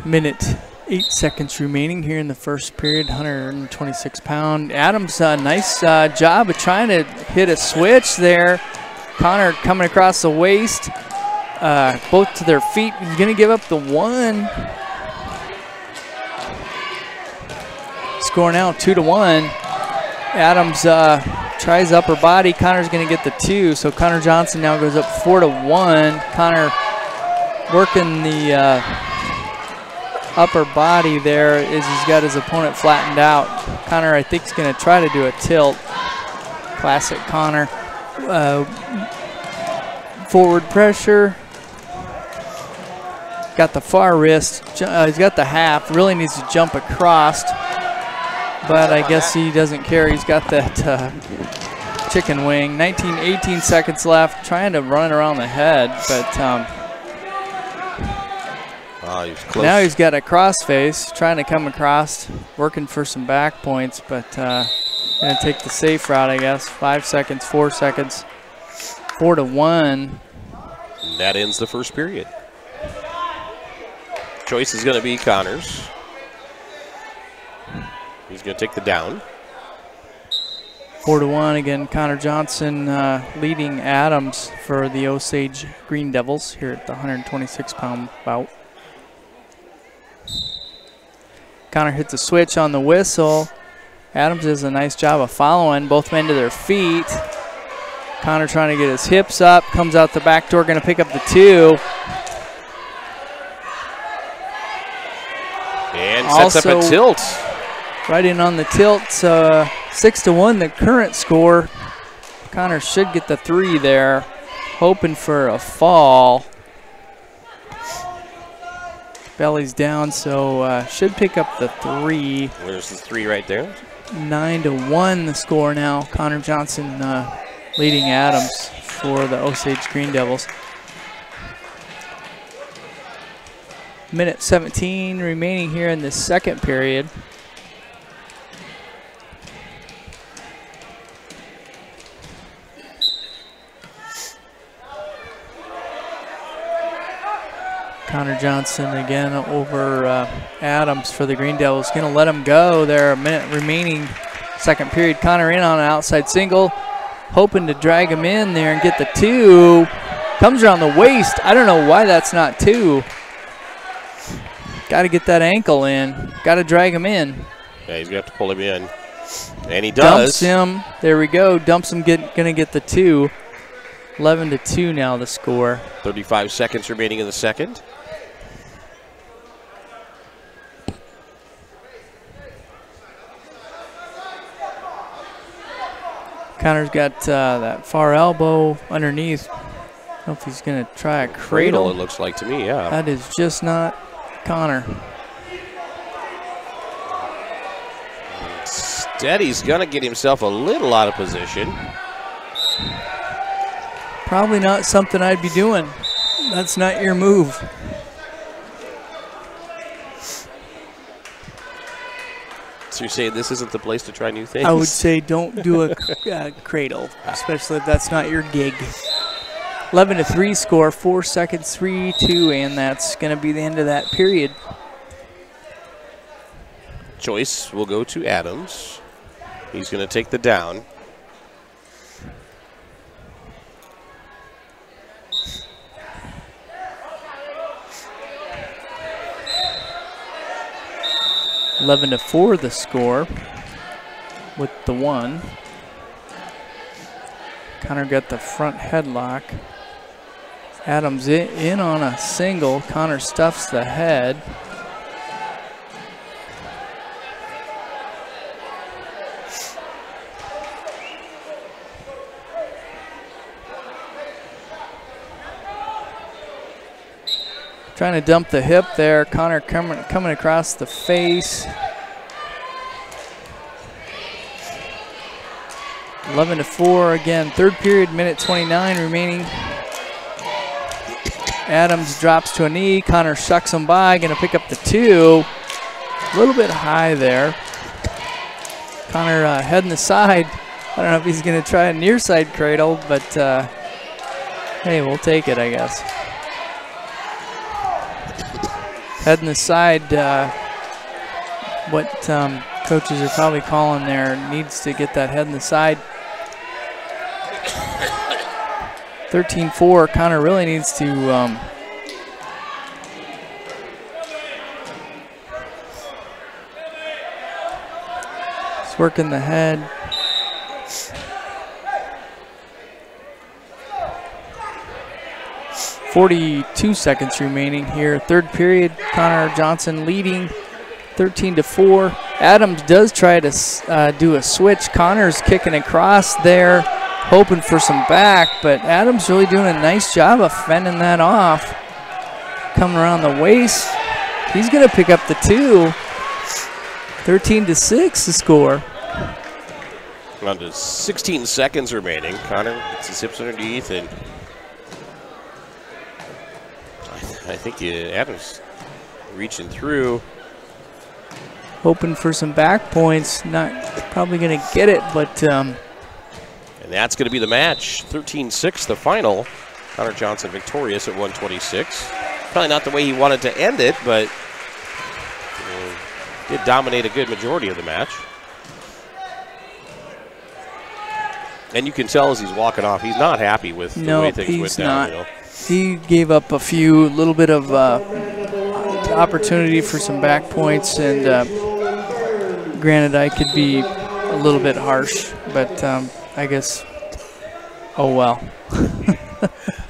Minute 8 seconds remaining here in the first period, 126 pound. Adams, nice job of trying to hit a switch there. Connor coming across the waist, both to their feet. He's going to give up the 1. Score now 2-1. Adams tries upper body. Connor's going to get the 2. So Connor Johnson now goes up 4-1. Connor working the upper body there as he's got his opponent flattened out. Connor, I think, is going to try to do a tilt. Classic Connor. Forward pressure. Got the far wrist. He's got the half. Really needs to jump across. But I guess he doesn't care. He's got that chicken wing. 18 seconds left. Trying to run it around the head. But he's close. Now he's got a crossface. Trying to come across. Working for some back points. But going to take the safe route, I guess. 5 seconds, 4 seconds. 4-1. And that ends the first period. Choice is going to be Connor's. He's going to take the down. 4-1 again. Connor Johnson leading Adams for the Osage Green Devils here at the 126-pound bout. Connor hits a switch on the whistle. Adams does a nice job of following both men to their feet. Connor trying to get his hips up. Comes out the back door, going to pick up the 2. And sets up a tilt. Right in on the tilt, 6-1 the current score. Connor should get the 3 there, hoping for a fall. Belly's down, so should pick up the 3. There's the 3 right there. 9-1 the score now. Connor Johnson leading Adams for the Osage Green Devils. Minute 17 remaining here in the second period. Connor Johnson again over Adams for the Green Devils. Going to let him go there. A minute remaining, second period. Connor in on an outside single, hoping to drag him in there and get the 2. Comes around the waist. I don't know why that's not 2. Got to get that ankle in. Got to drag him in. Yeah, he's going to have to pull him in. And he does. Dumps him. There we go. Dumps him. Going to get the 2. 11-2 now the score. 35 seconds remaining in the second. Connor's got that far elbow underneath. know if he's going to try a Cradle, it looks like to me, yeah. That is just not Connor. Instead, he's going to get himself a little out of position. Probably not something I'd be doing. That's not your move. So you're saying this isn't the place to try new things? I would say don't do a cradle, especially if that's not your gig. 11-3 score, 4 seconds, 3-2, and that's going to be the end of that period. Choice will go to Adams. He's going to take the down. Eleven to 4 the score with the 1. Connor got the front headlock. Adams in on a single. Connor stuffs the head. Trying to dump the hip there. Connor coming across the face. 11 to 4 again. Third period, minute 29 remaining. Adams drops to a knee. Connor shucks him by. Going to pick up the 2. A little bit high there. Connor heading the side. I don't know if he's going to try a near side cradle, but hey, we'll take it, I guess. Head in the side, what coaches are probably calling there, needs to get that head in the side. 13-4, Connor really needs to he's working the head. .42 seconds remaining here. Third period, Connor Johnson leading 13 to 4. Adams does try to do a switch. Connor's kicking across there, hoping for some back, but Adams really doing a nice job of fending that off. Coming around the waist. He's going to pick up the 2. 13 to 6 the score. Down to 16 seconds remaining. Connor gets his hips underneath, and I think Adams reaching through. Hoping for some back points. Not probably going to get it, but and that's going to be the match. 13-6 the final. Connor Johnson victorious at 126. Probably not the way he wanted to end it, but did dominate a good majority of the match. And you can tell as he's walking off, he's not happy with the way things went down. You know? He gave up a little bit of opportunity for some back points, and granted, I could be a little bit harsh, but I guess, oh well.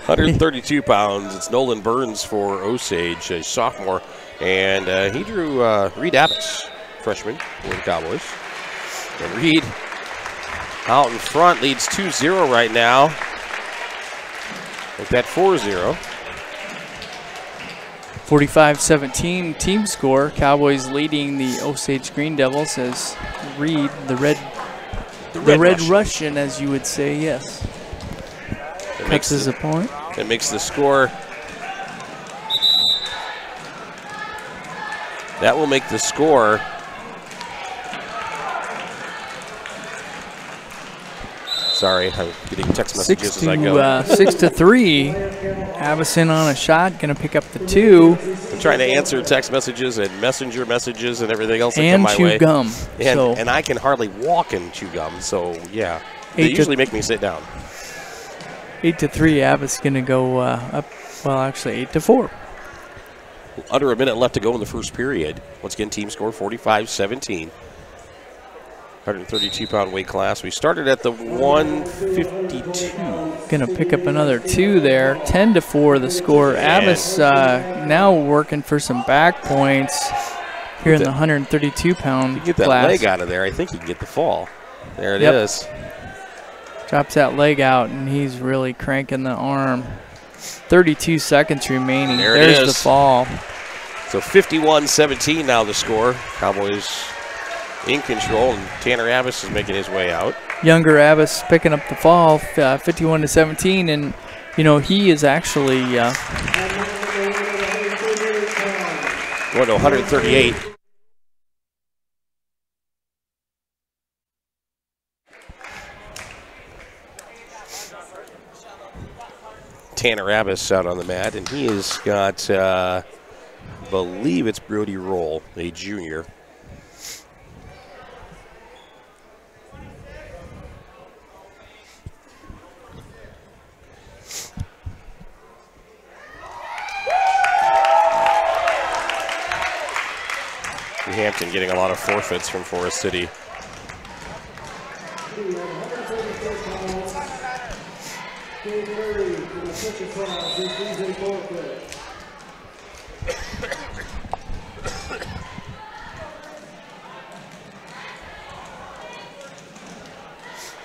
132 pounds. It's Nolan Burns for Osage, a sophomore, and he drew Reed Abbott, freshman for the Cowboys. And Reed out in front, leads 2-0 right now. Make that 4-0. 45-17 team score. Cowboys leading the Osage Green Devils as Reed, the Red Russian, as you would say, yes. Cuts his opponent. It makes the score. That will make the score. Sorry, I'm getting text messages as I go. 6-3. Avison on a shot, going to pick up the 2. I'm trying to answer text messages and messenger messages and everything else that and come my way. chew gum. And I can hardly walk and chew gum, so yeah. They usually make me sit down. 8-3, Abbott's going to go up, well, actually 8-4. Under a minute left to go in the first period. Once again, team score 45-17. 132-pound weight class. We started at the 152. Going to pick up another 2 there. 10-4 the score. Abbas now working for some back points here in the 132-pound class. Get that leg out of there. I think he can get the fall. There it is. Drops that leg out, and he's really cranking the arm. 32 seconds remaining. There it There's is. the fall. So 51-17 now the score. Cowboys in control, and Tanner Abbas is making his way out. Younger Abbas picking up the fall, 51-17, and you know he is actually going to 138. Tanner Abbas out on the mat, and he has got, I believe it's Brody Roll, a junior. New Hampton getting a lot of forfeits from Forest City.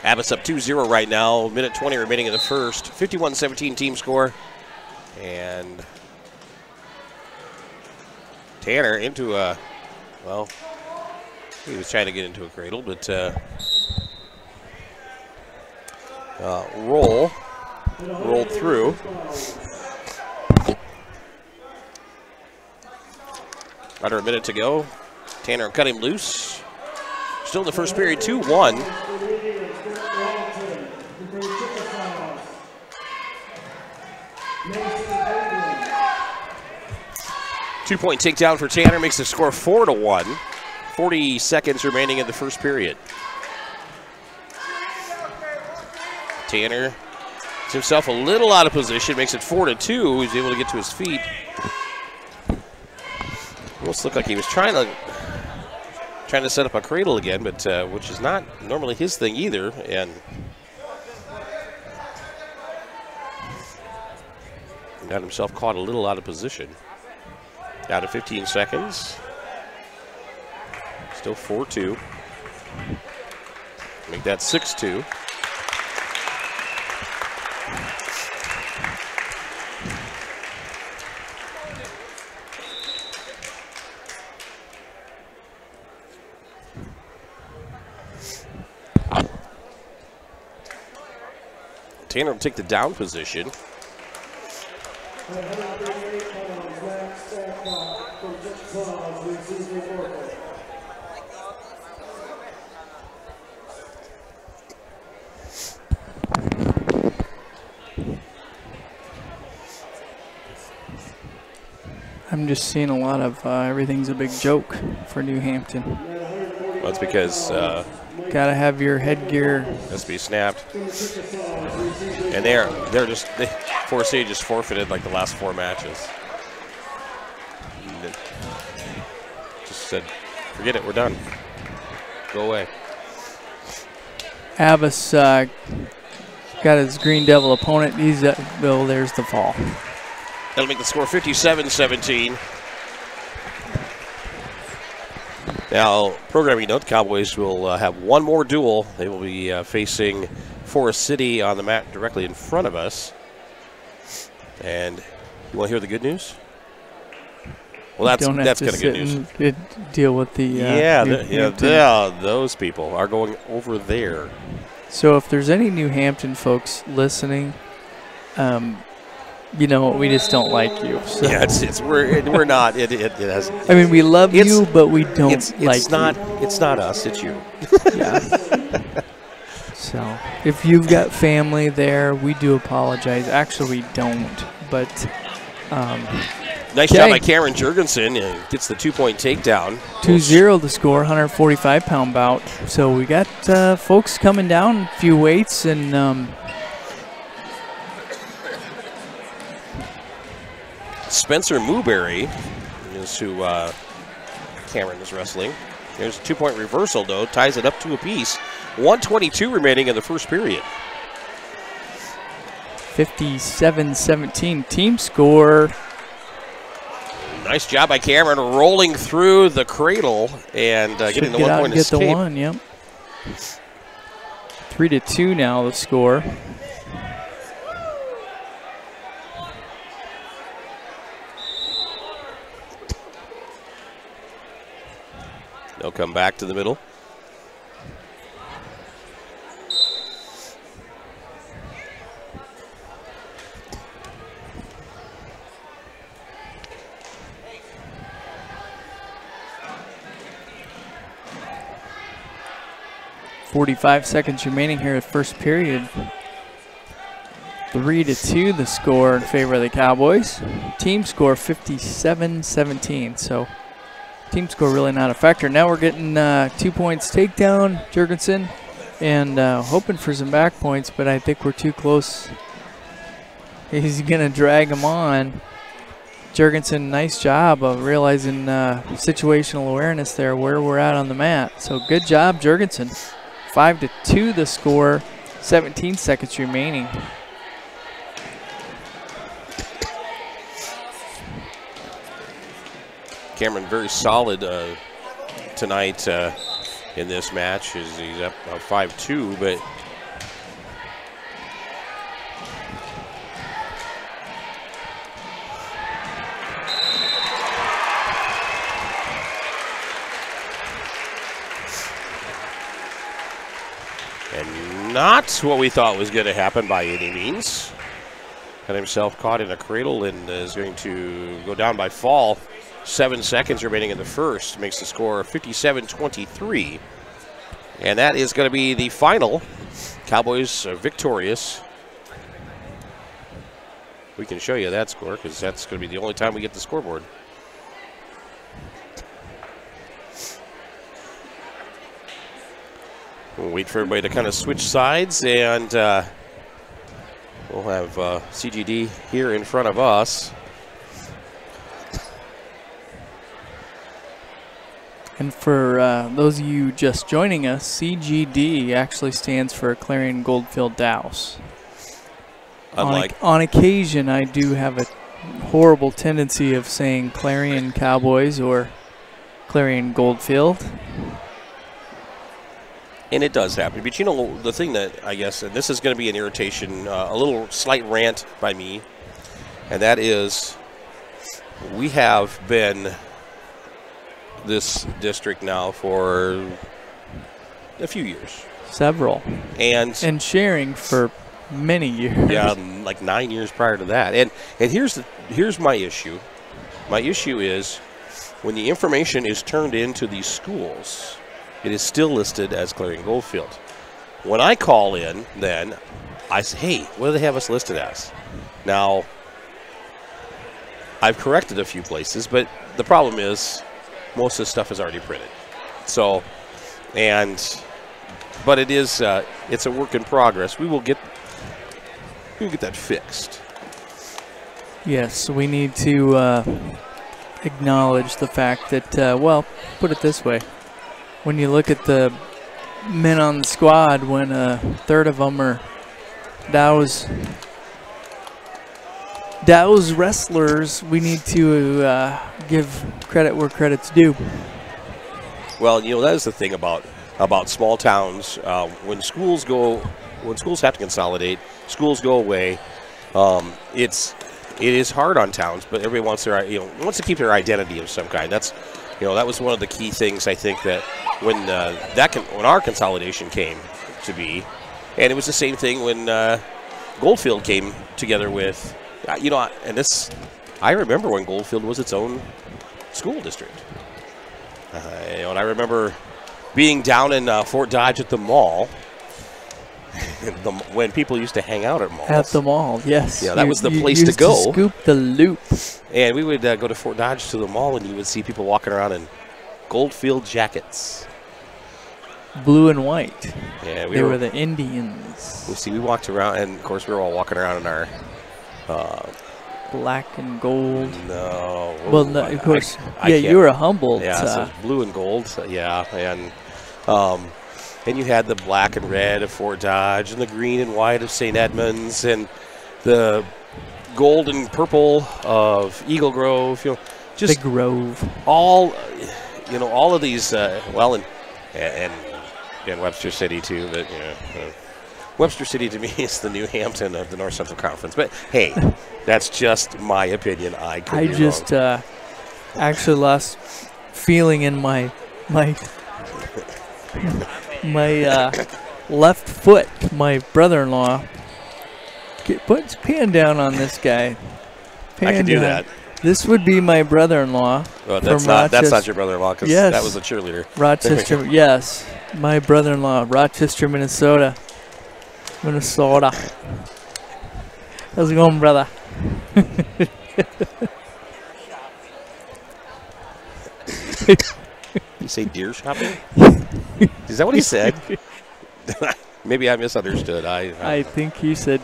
Abbas up 2-0 right now. Minute 20 remaining in the first. 51-17 team score. And Tanner into a, well, he was trying to get into a cradle, but rolled through. Under a minute to go. Tanner cut him loose. Still in the first period, 2-1. Two-point takedown for Tanner makes the score 4-1. 40 seconds remaining in the first period. Tanner gets himself a little out of position, makes it 4-2. He's able to get to his feet. Almost looked like he was trying to set up a cradle again, but which is not normally his thing either. And got himself caught a little out of position. Out of 15 seconds. Still 4-2. Make that 6-2. Tanner will take the down position. I'm just seeing a lot of everything's a big joke for New Hampton. Well, that's because gotta have your headgear. has to be snapped. And Forest City just forfeited like the last 4 matches. Just said, forget it, we're done. Go away. Abbas got his Green Devil opponent. He's Bill. There's the fall. That'll make the score 57-17. Now, programming note, the Cowboys will have one more duel. They will be facing Forest City on the mat directly in front of us. And you want to hear the good news? Well, that's kind of good news. Deal with the those people are going over there. So if there's any New Hampton folks listening, you know, we just don't like you. So. Yeah, we're not. It has. I mean, we love you, but we don't like you. It's not us. It's you. Yeah. So if you've got family there, we do apologize. Actually, we don't. But nice job by Cameron Jurgensen. Gets the 2-point takedown. 2-0 the score. 145-pound bout. So we got folks coming down a few weights and. Spencer Mooberry is who Cameron is wrestling. There's a 2-point reversal, though. Ties it up to apiece. 1:22 remaining in the first period. 57-17 team score. Nice job by Cameron rolling through the cradle and getting the 1-point escape. Get the one, yep. 3-2 now the score. They'll come back to the middle. .45 seconds remaining here at first period. 3-2 the score in favor of the Cowboys. Team score 57-17. So team score really not a factor. Now we're getting 2 points takedown, Jurgensen, and hoping for some back points, but I think we're too close. He's going to drag him on. Jurgensen, nice job of realizing situational awareness there where we're at on the mat. So good job, Jurgensen. 5-2 the score, 17 seconds remaining. Cameron very solid tonight in this match. He's up 5-2, but and not what we thought was going to happen by any means. Got himself caught in a cradle and is going to go down by fall. 7 seconds remaining in the first, makes the score 57-23. And that is going to be the final. Cowboys are victorious. We can show you that score because that's going to be the only time we get the scoreboard. We'll wait for everybody to kind of switch sides, and we'll have CGD here in front of us. And for those of you just joining us, CGD actually stands for Clarion-Goldfield-Dows. On occasion, I do have a horrible tendency of saying Clarion Cowboys or Clarion Goldfield. And it does happen. But you know, the thing that I guess, and this is going to be an irritation, a little slight rant by me, and that is we have been this district now for a few years. Several. And sharing for many years. Yeah, like 9 years prior to that. And here's my issue. My issue is when the information is turned into these schools, it is still listed as Clarion-Goldfield. When I call in, then I say, hey, what do they have us listed as? Now, I've corrected a few places, but the problem is most of the stuff is already printed. So, but it is, it's a work in progress. We will get that fixed. Yes, we need to acknowledge the fact that, well, put it this way. When you look at the men on the squad, when a third of them are Dows wrestlers, we need to give credit where credit's due. Well, you know, that is the thing about small towns. When schools have to consolidate, schools go away. It is hard on towns, but everybody wants wants to keep their identity of some kind. That's, that was one of the key things I think that when our consolidation came to be, and it was the same thing when Goldfield came together with. I remember when Goldfield was its own school district. And I remember being down in Fort Dodge at the mall when people used to hang out at malls. At the mall, yes. Yeah, that was the place to go. To scoop the loop. And we would go to Fort Dodge to the mall, and you would see people walking around in Goldfield blue and white. Yeah, they were the Indians. We walked around, and of course we were all walking around in our black and gold. No. Well, no, of course. You were humbled. Yeah, so blue and gold. Yeah, and you had the black and red of Fort Dodge, and the green and white of St. Edmunds, and the gold and purple of Eagle Grove. Just the Grove. All of these. And Webster City too. But Webster City to me is the New Hampton of the North Central Conference. But hey, that's just my opinion. I just actually lost feeling in my my left foot, my brother-in-law, puts pan down on this guy. I can do that. This would be my brother-in-law. Well, that's not your brother-in-law because that was a cheerleader. Rochester, yes. My brother-in-law, Rochester, Minnesota. How's it going, brother? You say deer shopping? Is that what he said? Maybe I misunderstood. I think he said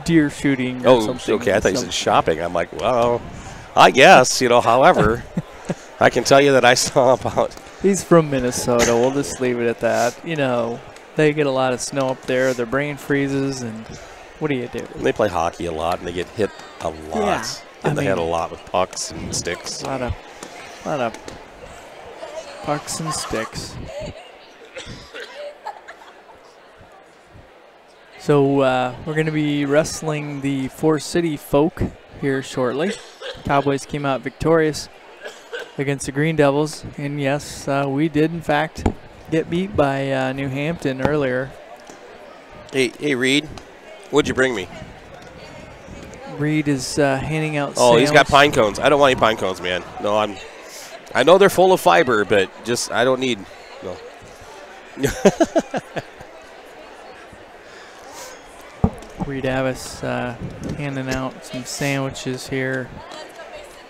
deer shooting or something. Okay. I thought you said shopping. I'm like, well, I guess, however, I can tell you that I saw about. He's from Minnesota. We'll just leave it at that. They get a lot of snow up there. Their brain freezes, and what do you do? They play hockey a lot, and they get hit a lot. Yeah. And they had a lot with pucks and sticks. A lot of pucks and sticks. So we're going to be wrestling the Forest City folk here shortly. Cowboys came out victorious against the Green Devils. And yes, we did in fact get beat by New Hampton earlier. Hey, Reed, what'd you bring me? Reed is handing out sandwich. He's got pine cones. I don't want any pine cones, man. No, I know they're full of fiber, but I don't need, no. Reed Abbas handing out some sandwiches here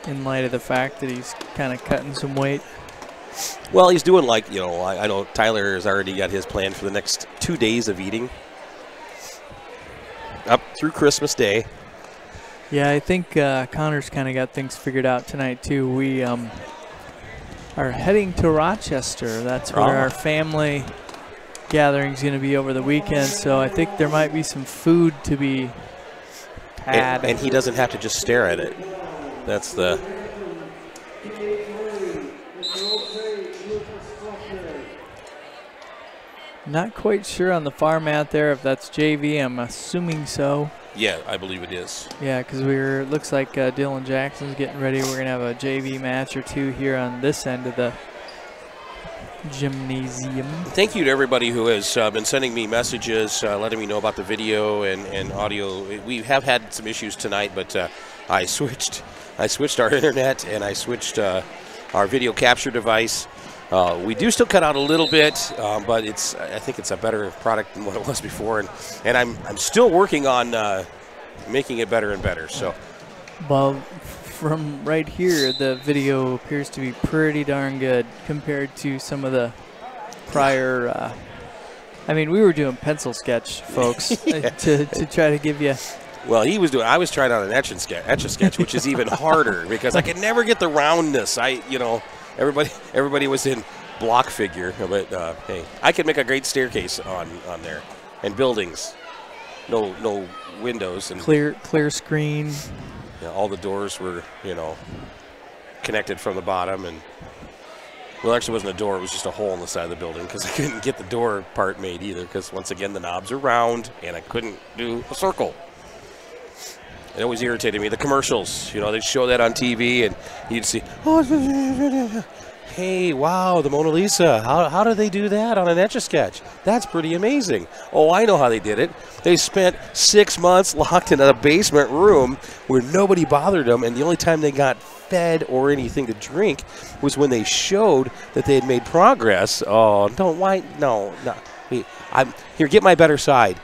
in light of the fact that he's kind of cutting some weight. Well, he's doing I know Tyler has already got his plan for the next 2 days of eating up through Christmas Day. Yeah, I think Connor's kind of got things figured out tonight, too. We are heading to Rochester. That's where our family gathering's going to be over the weekend, so I think there might be some food to be had. And he doesn't have to just stare at it. That's the... Not quite sure on the far mat there if that's JV. I'm assuming so. Yeah, I believe it is. Yeah, because looks like Dylan Jackson's getting ready. We're going to have a JV match or two here on this end of the gymnasium. Thank you to everybody who has been sending me messages, letting me know about the video and audio. We have had some issues tonight, but I switched our internet and I switched our video capture device. We do still cut out a little bit, but I think it's a better product than what it was before, and I'm still working on making it better and better. So, well, from right here, the video appears to be pretty darn good compared to some of the prior. I mean, we were doing pencil sketch, folks, to try to give you. Well, I was trying out an etch a sketch, which is even harder because I could never get the roundness. Everybody was in block figure, but hey, I could make a great staircase on there, and buildings, no windows and clear screen. Yeah, all the doors were connected from the bottom, and well, actually, it wasn't a door; it was just a hole in the side of the building because I couldn't get the door part made either because once again the knobs are round and I couldn't do a circle. It always irritated me. The commercials, they'd show that on TV, and you'd see, hey, wow, the Mona Lisa. How do they do that on an Etch-a-Sketch? That's pretty amazing. Oh, I know how they did it. They spent 6 months locked in a basement room where nobody bothered them, and the only time they got fed or anything to drink was when they showed that they had made progress. Oh, no. Wait, here, get my better side.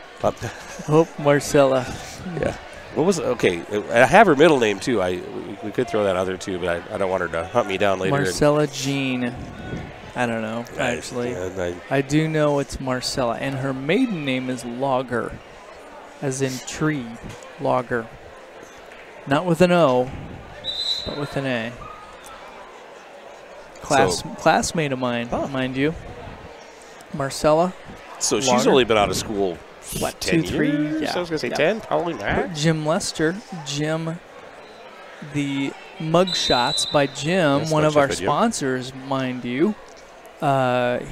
Marcella. Yeah. What was it? Okay, I have her middle name too. We could throw that other too, but I don't want her to hunt me down later. Marcella Jean. I don't know, actually. I do know it's Marcella, and her maiden name is Logger, as in tree, Logger. Not with an O, but with an A. Classmate of mine, mind you. Marcella. So Logger. She's only been out of school. What, 10 2, 3? years? Yeah. I was going to say 10, probably not. Jim Lester. Jim, the mugshots by Jim, yes, one of our sponsors, mind you.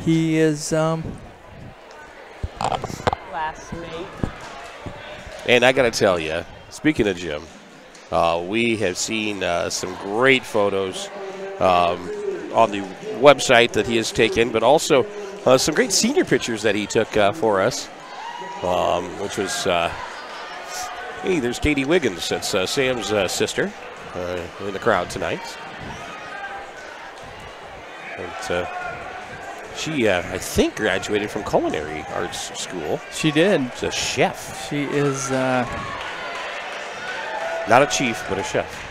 He is classmate. And I got to tell you, speaking of Jim, we have seen some great photos on the website that he has taken, but also some great senior pictures that he took for us, which was, hey, there's Katie Wiggins. That's Sam's sister in the crowd tonight. And, she, I think, graduated from culinary arts school. She did. She's a chef. She is not a chief, but a chef.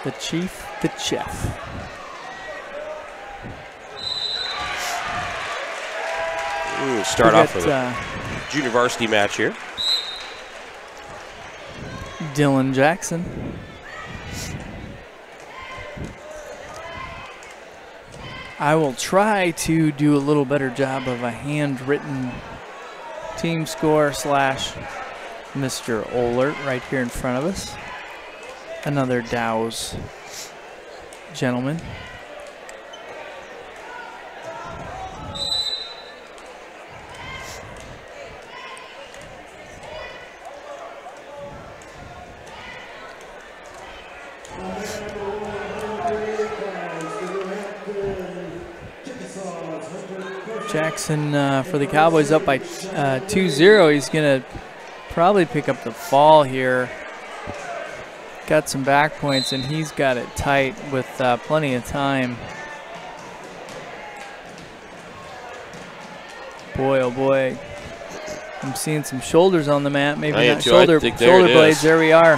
The chief, the chef. Start off with a junior varsity match here. Dylan Jackson. I will try to do a little better job of a handwritten team score / Mr. Ohlert right here in front of us. Another Dows gentleman. Jackson for the Cowboys up by 2-0. He's going to probably pick up the fall here. Got some back points, and he's got it tight with plenty of time. Boy, oh boy. I'm seeing some shoulders on the mat. Maybe not shoulder blades. There we are.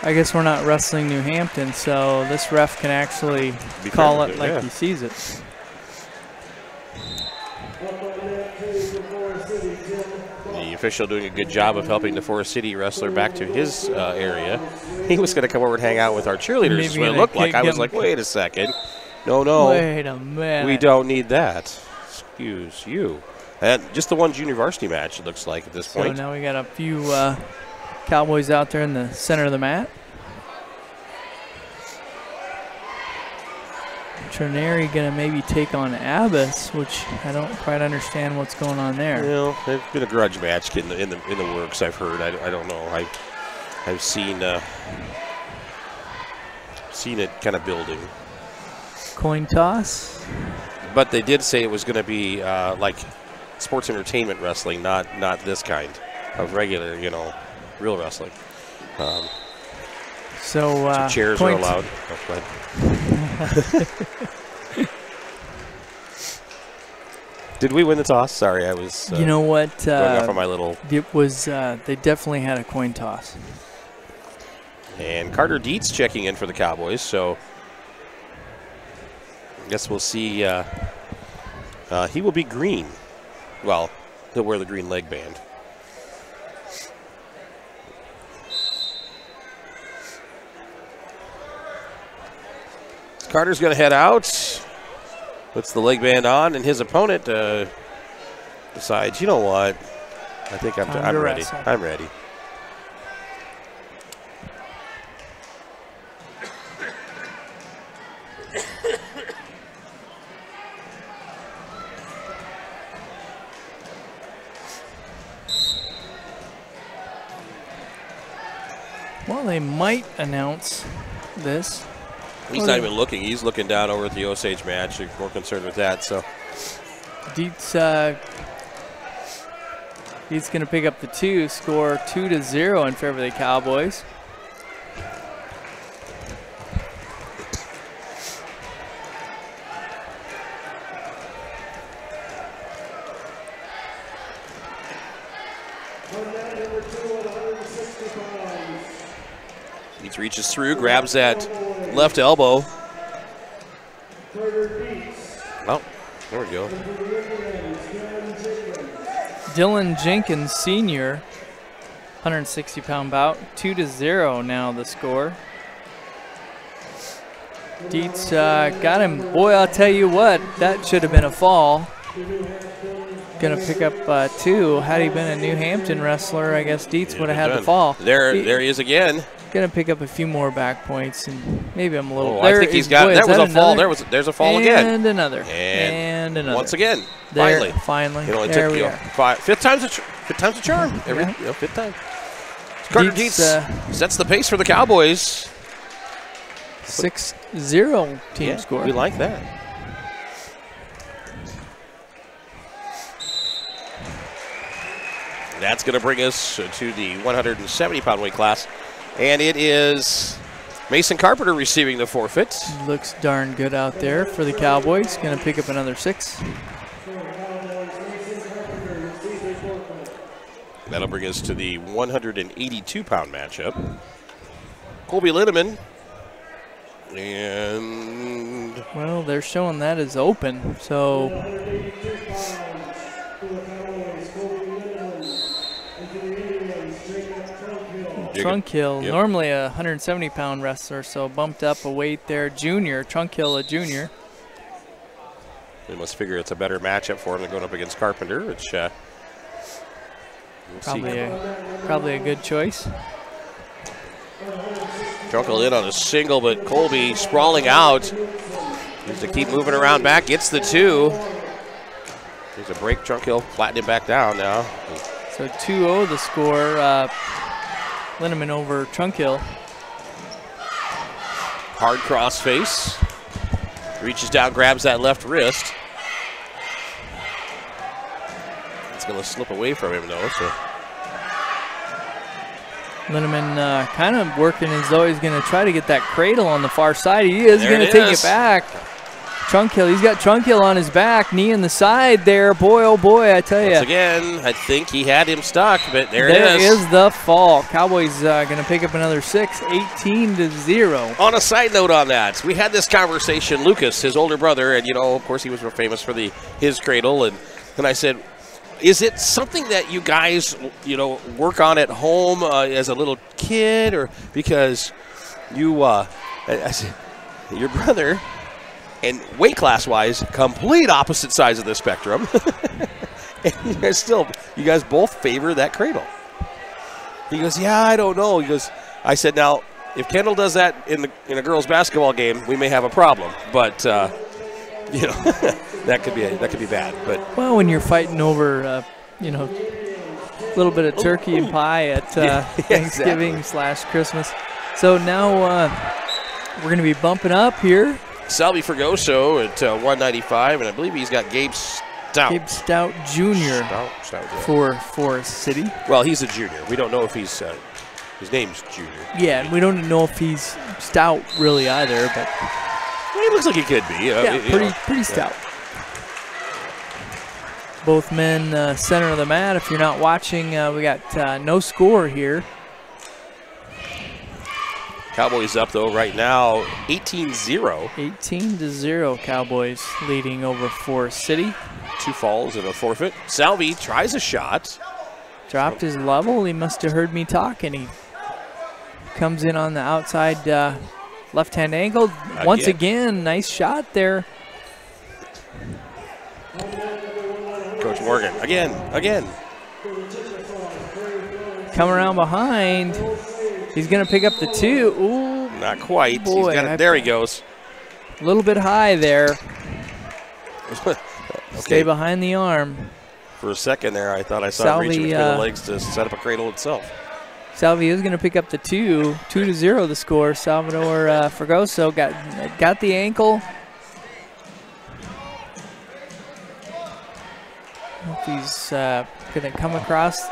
I guess we're not wrestling New Hampton, so this ref can actually call it like he sees it. The official doing a good job of helping the Forest City wrestler back to his area. He was going to come over and hang out with our cheerleaders. That's what it looked like. I was like, wait a second. No. Wait a minute. We don't need that. Excuse you. And just the one junior varsity match, it looks like, at this point. So now we got a few Cowboys out there in the center of the mat. Trineri going to maybe take on Abbas, which I don't quite understand what's going on there. Well, there's been a grudge match in the works, I've heard. I don't know. I've seen it kind of building. Coin toss. But they did say it was going to be like sports entertainment wrestling, not this kind of regular, real wrestling. So chairs are allowed. Did we win the toss? Sorry, I was. You know what? Going off on my little. It was. They definitely had a coin toss. And Carter Dietz checking in for the Cowboys. So I guess we'll see. He will be green. Well, he'll wear the green leg band. Carter's going to head out, puts the leg band on, and his opponent decides, you know what, I think I'm ready. I'm ready. Well, they might announce this. He's not even looking. He's looking down over at the Osage match. He's more concerned with that. So Dietz, he's going to pick up the score 2-0 in favor of the Cowboys. Dietz reaches through, grabs that left elbow. Oh, there we go. Dylan Jenkins, senior, 160-pound bout, 2-0 now the score. Dietz got him. Boy, I'll tell you what, that should have been a fall. Going to pick up 2. Had he been a New Hampton wrestler, I guess Dietz would have had the fall. There he is again. Going to pick up a few more back points, and maybe I'm a little. I think he's got. There was a fall. There's a fall again. And another. And another. Once again. Finally. It only took fifth time's a charm. Fifth time. Carter Dietz sets the pace for the Cowboys. 6-0 team score. We like that. That's going to bring us to the 170-pound weight class. And it is Mason Carpenter receiving the forfeit. Looks darn good out there for the Cowboys. Going to pick up another 6. That'll bring us to the 182-pound matchup. Colby Linneman. And well, they're showing that as open, so Trunkhill, normally a 170-pound wrestler, so bumped up a weight there. Trunkhill, a junior. They must figure it's a better matchup for him than going up against Carpenter, which we'll probably a good choice. Trunkhill in on a single, but Colby sprawling out. Needs to keep moving around back, gets the 2. There's a break, Trunkhill flattening him back down now. So 2-0 the score. Linneman over Trunkhill. Hard cross face. Reaches down, grabs that left wrist. It's going to slip away from him, though. So Linneman kind of working as though he's going to try to get that cradle on the far side. He is going to take it back. Trunkhill, he's got Trunkhill on his back, knee in the side there. Boy, oh boy, I tell you. Once again, I think he had him stuck, but there it is. There is the fall. Cowboys going to pick up another 6, 18-0. On a side note on that, we had this conversation, Lucas, his older brother, and, of course he was famous for his cradle, and I said, is it something that you guys, work on at home as a little kid, or because I said, your brother, and weight class-wise, complete opposite sides of the spectrum, and you guys both favor that cradle. He goes, yeah, I don't know. He goes, I said, now, if Kendall does that in a girls' basketball game, we may have a problem, but that could be bad. But well, when you're fighting over, a little bit of turkey and pie at Thanksgiving / Christmas. So now we're going to be bumping up here. Salvi Fergoso at 195, and I believe he's got Gabe Stout. Gabe Stout Jr. For Forest City. Well, he's a junior. We don't know if he's his name's Junior. Yeah, and we don't know if he's stout really either, but he looks like he could be. Pretty stout. Both men center of the mat. If you're not watching, we got no score here. Cowboys up, though, right now, 18-0. 18-0, Cowboys leading over Forest City. 2 falls and a forfeit. Salvi tries a shot. Dropped his level. He must have heard me talking. He comes in on the outside left-hand angle. Once again, nice shot there. Coach Morgan, again. Come around behind. He's going to pick up the 2. Ooh. Not quite. Boy, he's got it. There he goes. A little bit high there. Okay. Stay behind the arm. For a second there, I thought I saw it reaching between the legs to set up a cradle itself. Salvi is going to pick up the 2. 2-0 the score. Salvador Fergoso got the ankle. He's going to come across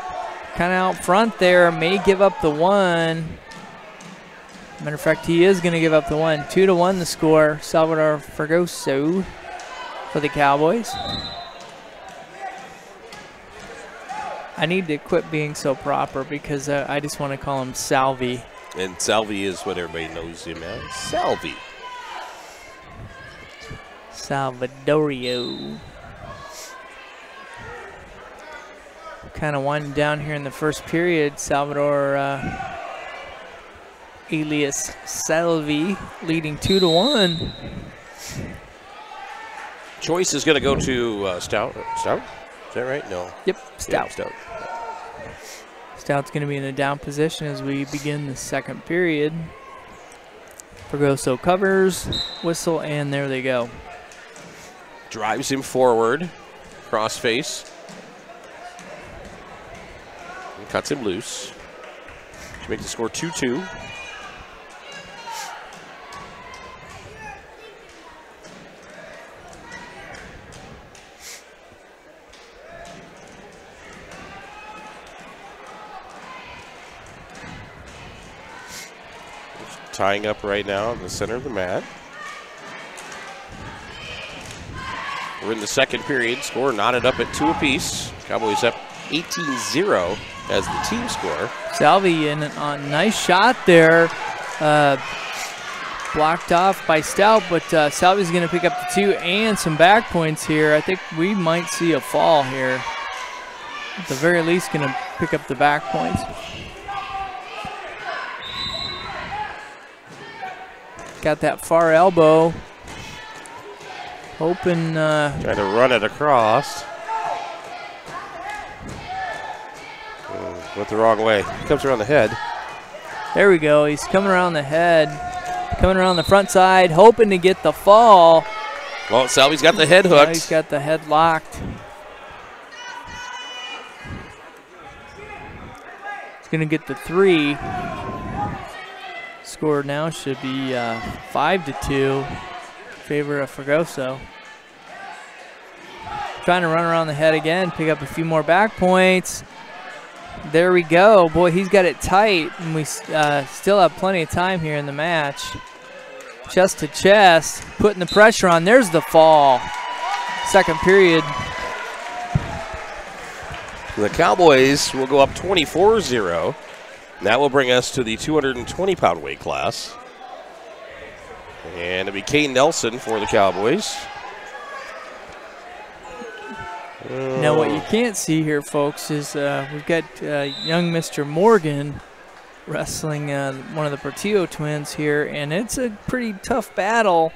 kind of out front there. May give up the 1. Matter of fact, he is going to give up the 1. 2-1 the score. Salvador Fergoso for the Cowboys. I need to quit being so proper because I just want to call him Salvi. And Salvi is what everybody knows him as. Salvi. Salvadorio. Kind of winding down here in the first period. Salvador alias Salvi leading 2-1. Choice is going to go to Stout. Stout? Is that right? No. Yep, Stout. Yeah, Stout. Stout's going to be in a down position as we begin the second period. Fergoso covers, whistle, and there they go. Drives him forward, cross face. And cuts him loose. To make the score 2-2. tying up right now in the center of the mat. We're in the second period. Score knotted up at 2 apiece. Cowboys up 18-0 as the team score. Salvi in a nice shot there. Blocked off by Stout, but Salvi's going to pick up the 2 and some back points here. I think we might see a fall here. At the very least, going to pick up the back points. Got that far elbow. Hoping. Trying to run it across. Went the wrong way. Comes around the head. There we go. He's coming around the head. Coming around the front side, hoping to get the fall. Well, Salvi's got the head hooked. Now he's got the head locked. He's going to get the 3. Score now should be 5-2 in favor of Fregoso. Trying to run around the head again, pick up a few more back points. There we go. Boy, he's got it tight, and we still have plenty of time here in the match. Chest to chest, putting the pressure on. There's the fall. Second period. The Cowboys will go up 24-0. That will bring us to the 220-pound weight class. And it'll be Kane Nelson for the Cowboys. Now what you can't see here, folks, is we've got young Mr. Morgan wrestling one of the Portillo twins here, and it's a pretty tough battle.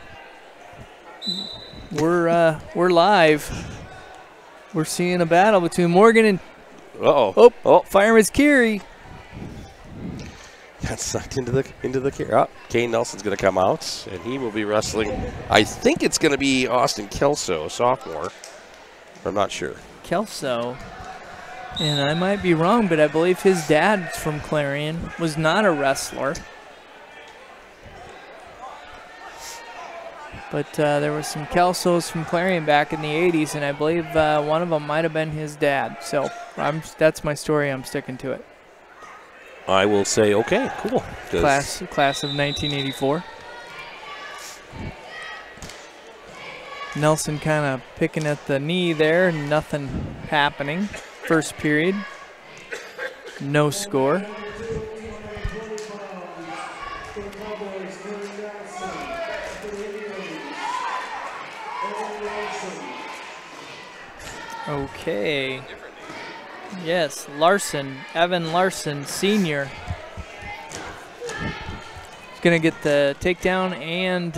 We're live. We're seeing a battle between Morgan and Fireman's Carey. Got sucked into the carry. Oh, Kane Nelson's going to come out, and he will be wrestling. I think it's going to be Austin Kelso, sophomore. I'm not sure. Kelso, and I might be wrong, but I believe his dad from Clarion was not a wrestler. But there were some Kelsos from Clarion back in the 80s, and I believe one of them might have been his dad. So that's my story. I'm sticking to it. I will say, okay, cool. Class of 1984. Nelson kind of picking at the knee there, nothing happening. First period, no score. Okay. Yes, Larson, Evan Larson, senior. He's going to get the takedown and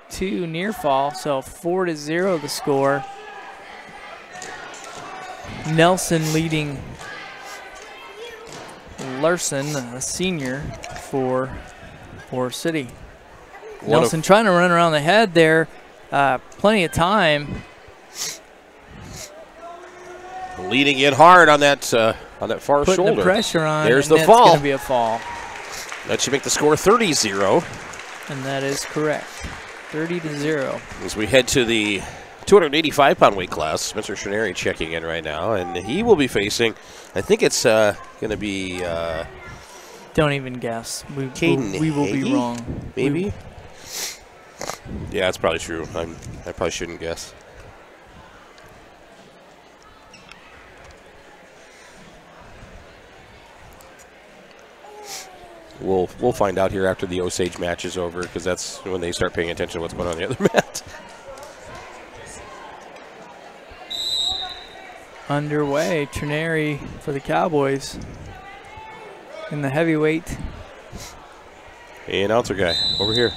2 near fall, so 4-0 the score. Nelson leading Larson, a senior, for City. Nelson trying to run around the head there. Plenty of time. Leading in hard on that far Putting shoulder. The pressure on. There's the fall. fall. It's going to be a fall. That should make the score 30-0. And that is correct. 30-0. As we head to the 285-pound weight class, Spencer Shineri checking in right now, and he will be facing, I think it's going to be... Don't even guess. We will be wrong. Maybe? Yeah, that's probably true. I probably shouldn't guess. We'll find out here after the Osage match is over, because that's when they start paying attention to what's going on the other mat. Underway, Trineri for the Cowboys in the heavyweight. Hey, announcer guy, over here.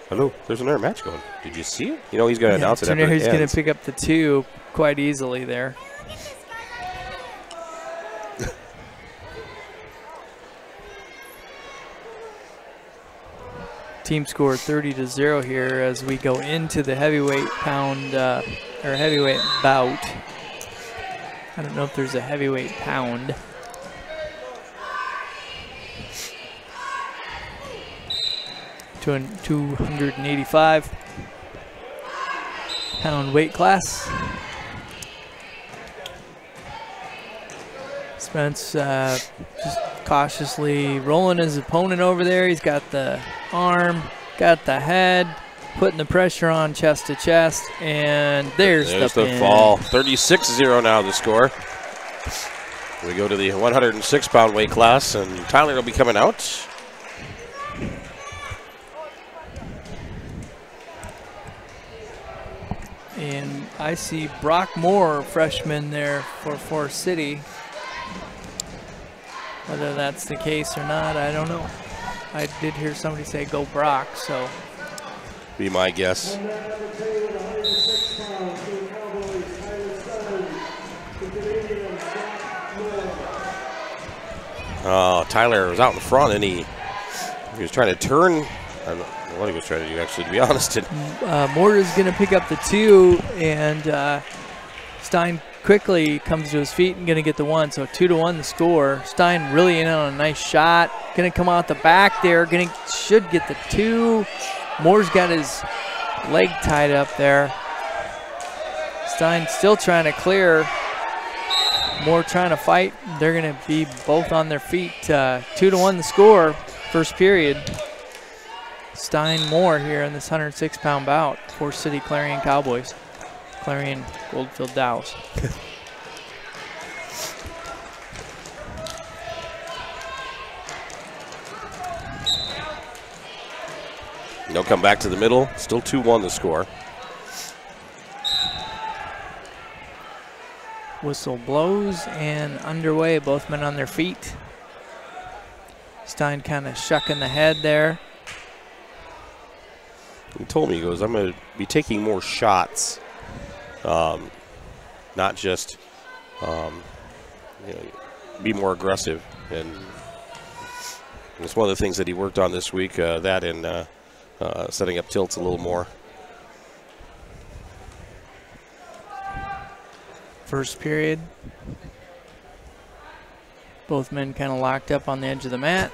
Hello, there's another match going. Did you see it? You know he's going to announce it after it ends. Trineri's going to pick up the 2 quite easily there. Team score 30-0 here as we go into the heavyweight heavyweight bout. I don't know if there's a heavyweight pound. To a 285-pound weight class. Spence just cautiously rolling his opponent over there. He's got the arm, got the head, putting the pressure on chest to chest, and there's the pin. Fall. 36-0 now the score. We go to the 106-pound weight class, and Tyler will be coming out. And I see Brock Moore, freshman there for Forest City. Whether that's the case or not, I don't know. I did hear somebody say go Brock, so. Be my guess. Tyler was out in front, and he was trying to turn. I don't know what he was trying to do, actually, to be honest. Moore is going to pick up the 2, and Stein quickly comes to his feet and going to get the 1. So 2-1 the score. Stein really in on a nice shot. Going to come out the back there. Should get the 2. Moore's got his leg tied up there. Stein still trying to clear. Moore trying to fight. They're going to be both on their feet. 2-1 the score. First period. Stein Moore here in this 106-pound bout. Forest City Clarion Cowboys. Clarion-Goldfield-Dows. They'll come back to the middle. Still 2-1 the score. Whistle blows and underway. Both men on their feet. Stein kind of shucking the head there. He told me, he goes, I'm going to be taking more shots. Not just be more aggressive. And it's one of the things that he worked on this week, that and setting up tilts a little more. First period. Both men kind of locked up on the edge of the mat.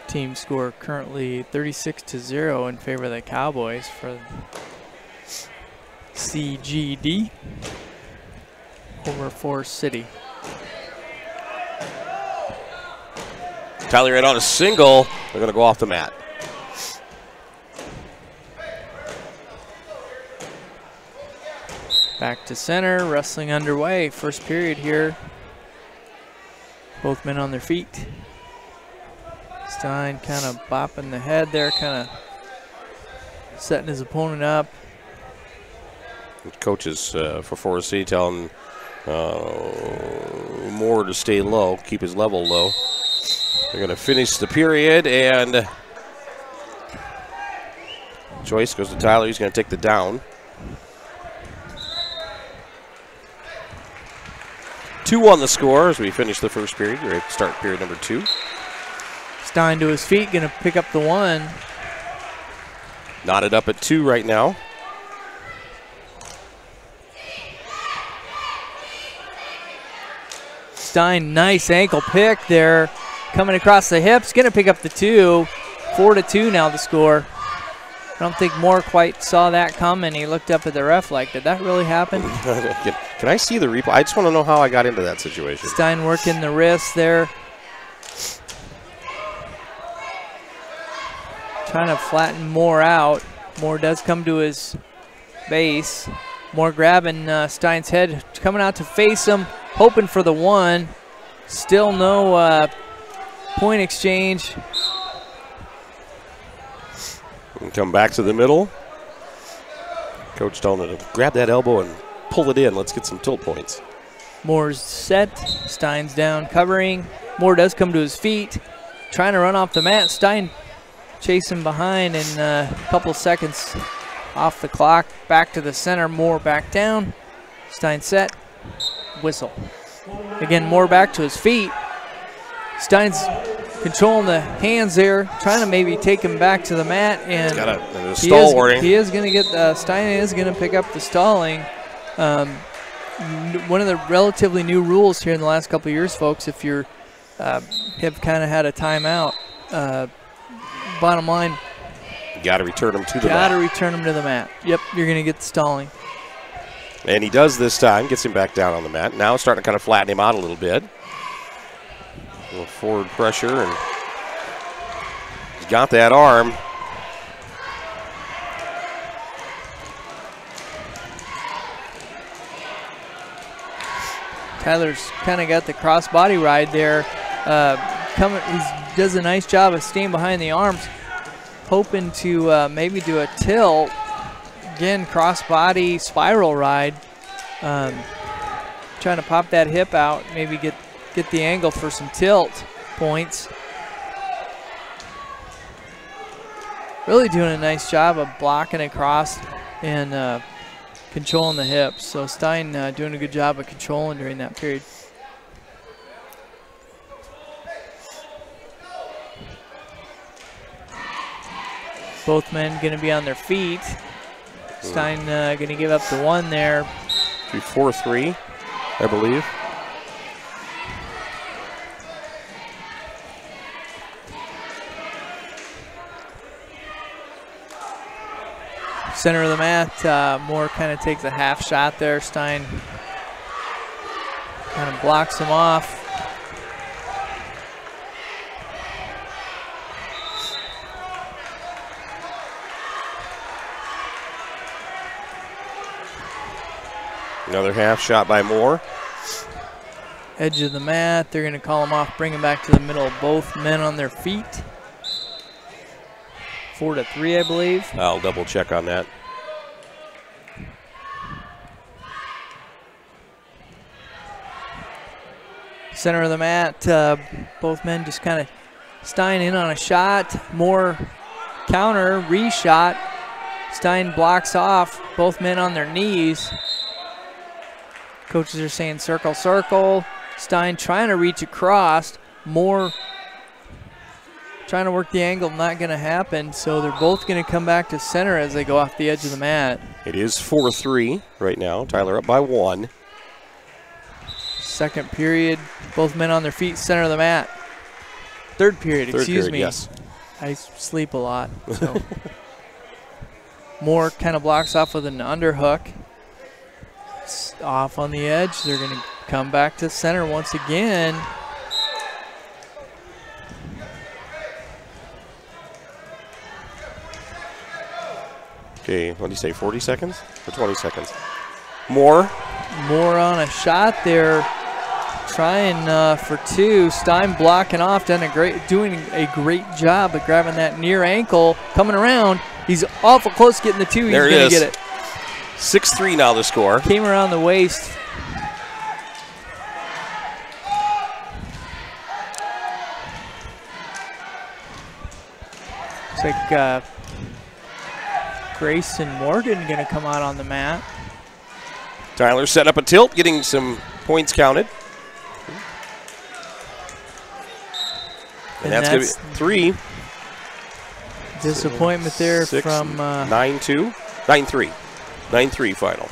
Team score currently 36-0 in favor of the Cowboys for CGD over Forest City. Tyler in on a single. They're going to go off the mat. Back to center, wrestling underway. First period here. Both men on their feet. Stein kind of bopping the head there, kind of setting his opponent up. Coaches for Forest City telling Moore to stay low, keep his level low. They're going to finish the period, and choice goes to Tyler. He's going to take the down. 2-1 the score as we finish the first period. We're ready to start period number 2. Stein to his feet, going to pick up the 1. Knotted up at 2 right now. Stein, nice ankle pick there. Coming across the hips, going to pick up the 2. 4-2 now the score. I don't think Moore quite saw that coming. He looked up at the ref like, did that really happen? Can I see the replay? I just want to know how I got into that situation. Stein working the wrist there. Trying to flatten Moore out. Moore does come to his base. Moore grabbing Stein's head, coming out to face him, hoping for the 1. Still no point exchange. And come back to the middle. Coach telling him to grab that elbow and pull it in. Let's get some tilt points. Moore's set. Stein's down, covering. Moore does come to his feet, trying to run off the mat. Stein chasing behind, and a couple seconds off the clock. Back to the center. Moore back down. Stein set. Whistle. Again, Moore back to his feet. Stein's controlling the hands there, trying to maybe take him back to the mat, and he is going to get Stein is going to pick up the stalling. One of the relatively new rules here in the last couple of years, folks, if you're have kind of had a timeout, bottom line, you got to return him to the mat. Got to return him to the mat. Yep, you're going to get the stalling. And he does this time, gets him back down on the mat. Now starting to kind of flatten him out a little bit. A little forward pressure, and he's got that arm. Tyler's kind of got the cross-body ride there. He does a nice job of staying behind the arms, hoping to maybe do a tilt. Again, cross-body spiral ride. Trying to pop that hip out, maybe get the angle for some tilt points. Really doing a nice job of blocking across and controlling the hips. So Stein doing a good job of controlling during that period. Both men going to be on their feet. Stein going to give up the one there. 4-3, I believe. Center of the mat, Moore kind of takes a half shot there. Stein kind of blocks him off. Another half shot by Moore. Edge of the mat, they're going to call him off, bring him back to the middle. Both men on their feet. 4-3, I believe. I'll double check on that. Center of the mat, both men just kind of Stein in on a shot. Moore counter, re-shot. Stein blocks off, both men on their knees. Coaches are saying circle, circle. Stein trying to reach across. Moore trying to work the angle, not going to happen. So they're both going to come back to center as they go off the edge of the mat. It is 4-3 right now. Tyler up by 1. Second period, both men on their feet, center of the mat. Third period, excuse me. Yes. I sleep a lot. So. Moore kind of blocks off with an underhook. Off on the edge, they're going to come back to center once again. Okay, what do you say, 40 seconds or 20 seconds? Moore on a shot there, trying for 2. Stein blocking off, doing a great job of grabbing that near ankle, coming around. He's awful close getting the 2. He's going to get it. 6-3 now the score. Came around the waist. Looks like Grayson Morgan going to come out on the mat. Tyler set up a tilt, getting some points counted. And that's going to be 3. Disappointment there 6, from 9-2, 9-3. 9-3 final.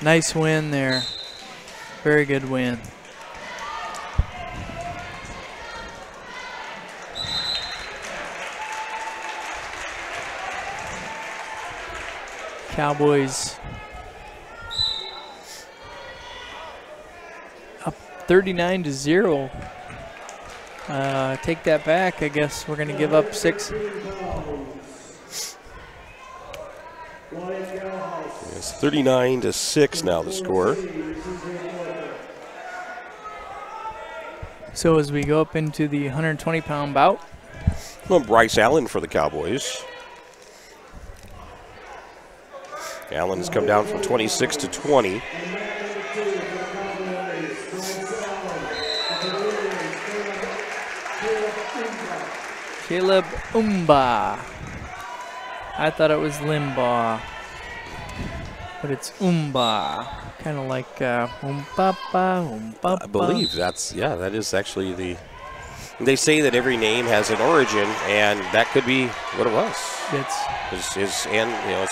Nice win there. Very good win. Cowboys up 39-0. Take that back. I guess we're going to give up 6. It's 39-6 now the score. So as we go up into the 120-pound bout. Well, Bryce Allen for the Cowboys. Allen has come down from 26 to 20. Caleb Umba. I thought it was Limbaugh, but it's Umba. Kind of like umpapa. I believe that is actually the. They say that every name has an origin, and that could be what it was. His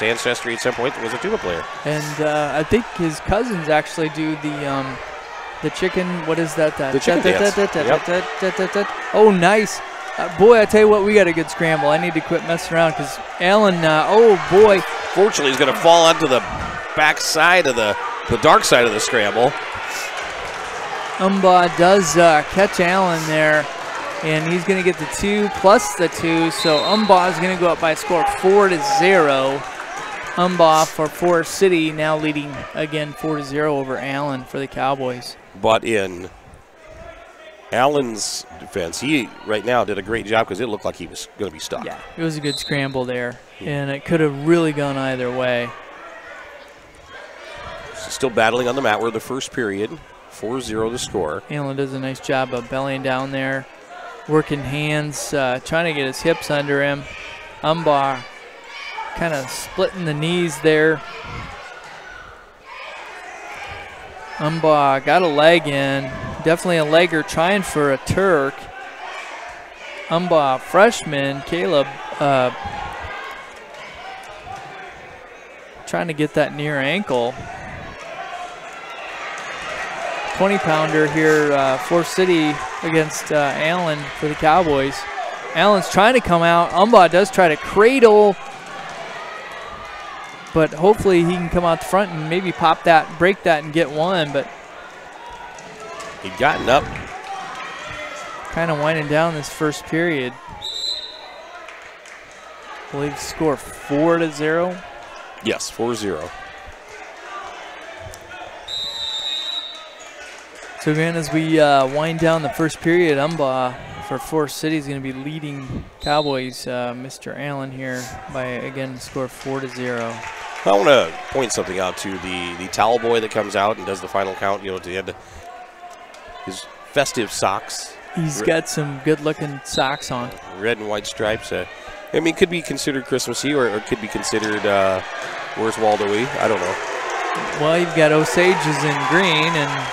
ancestry at some point was a tuba player. And I think his cousins actually do the chicken. What is that? The chicken dance. Yep. Oh, nice. Boy, I tell you what, we got a good scramble. I need to quit messing around because Allen, oh boy. Fortunately, he's going to fall onto the back side of the dark side of the scramble. Umbaugh does catch Allen there, and he's going to get the 2 plus the 2, so Umbaugh is going to go up by a score of 4-0. Umbaugh for Forest City now leading again 4-0 over Allen for the Cowboys. But in Allen's defense, he right now did a great job because it looked like he was going to be stuck. Yeah, it was a good scramble there, and it could have really gone either way. So still battling on the mat. We're in the first period, 4-0 the score. Allen does a nice job of bellying down there, working hands, trying to get his hips under him. Umbaugh kind of splitting the knees there. Umbaugh got a leg in, definitely a legger trying for a Turk. Umbaugh freshman, Caleb, trying to get that near ankle. 20-pounder here, Forest City against Allen for the Cowboys. Allen's trying to come out. Umbaugh does try to cradle, but hopefully he can come out the front and maybe pop that, break that, and get one. But he'd gotten up. Kind of winding down this first period. I believe the score 4-0. Yes, 4-0. So again, as we wind down the first period, Umbaugh for Forest City is going to be leading Cowboys, Mr. Allen here by, again, the score 4-0. I want to point something out to the towel boy that comes out and does the final count, you know, at the end. His festive socks. He's got some good-looking socks on. Red and white stripes. I mean, it could be considered Christmassy, or it could be considered, where's Waldo-y? I don't know. Well, you've got Osage's in green, and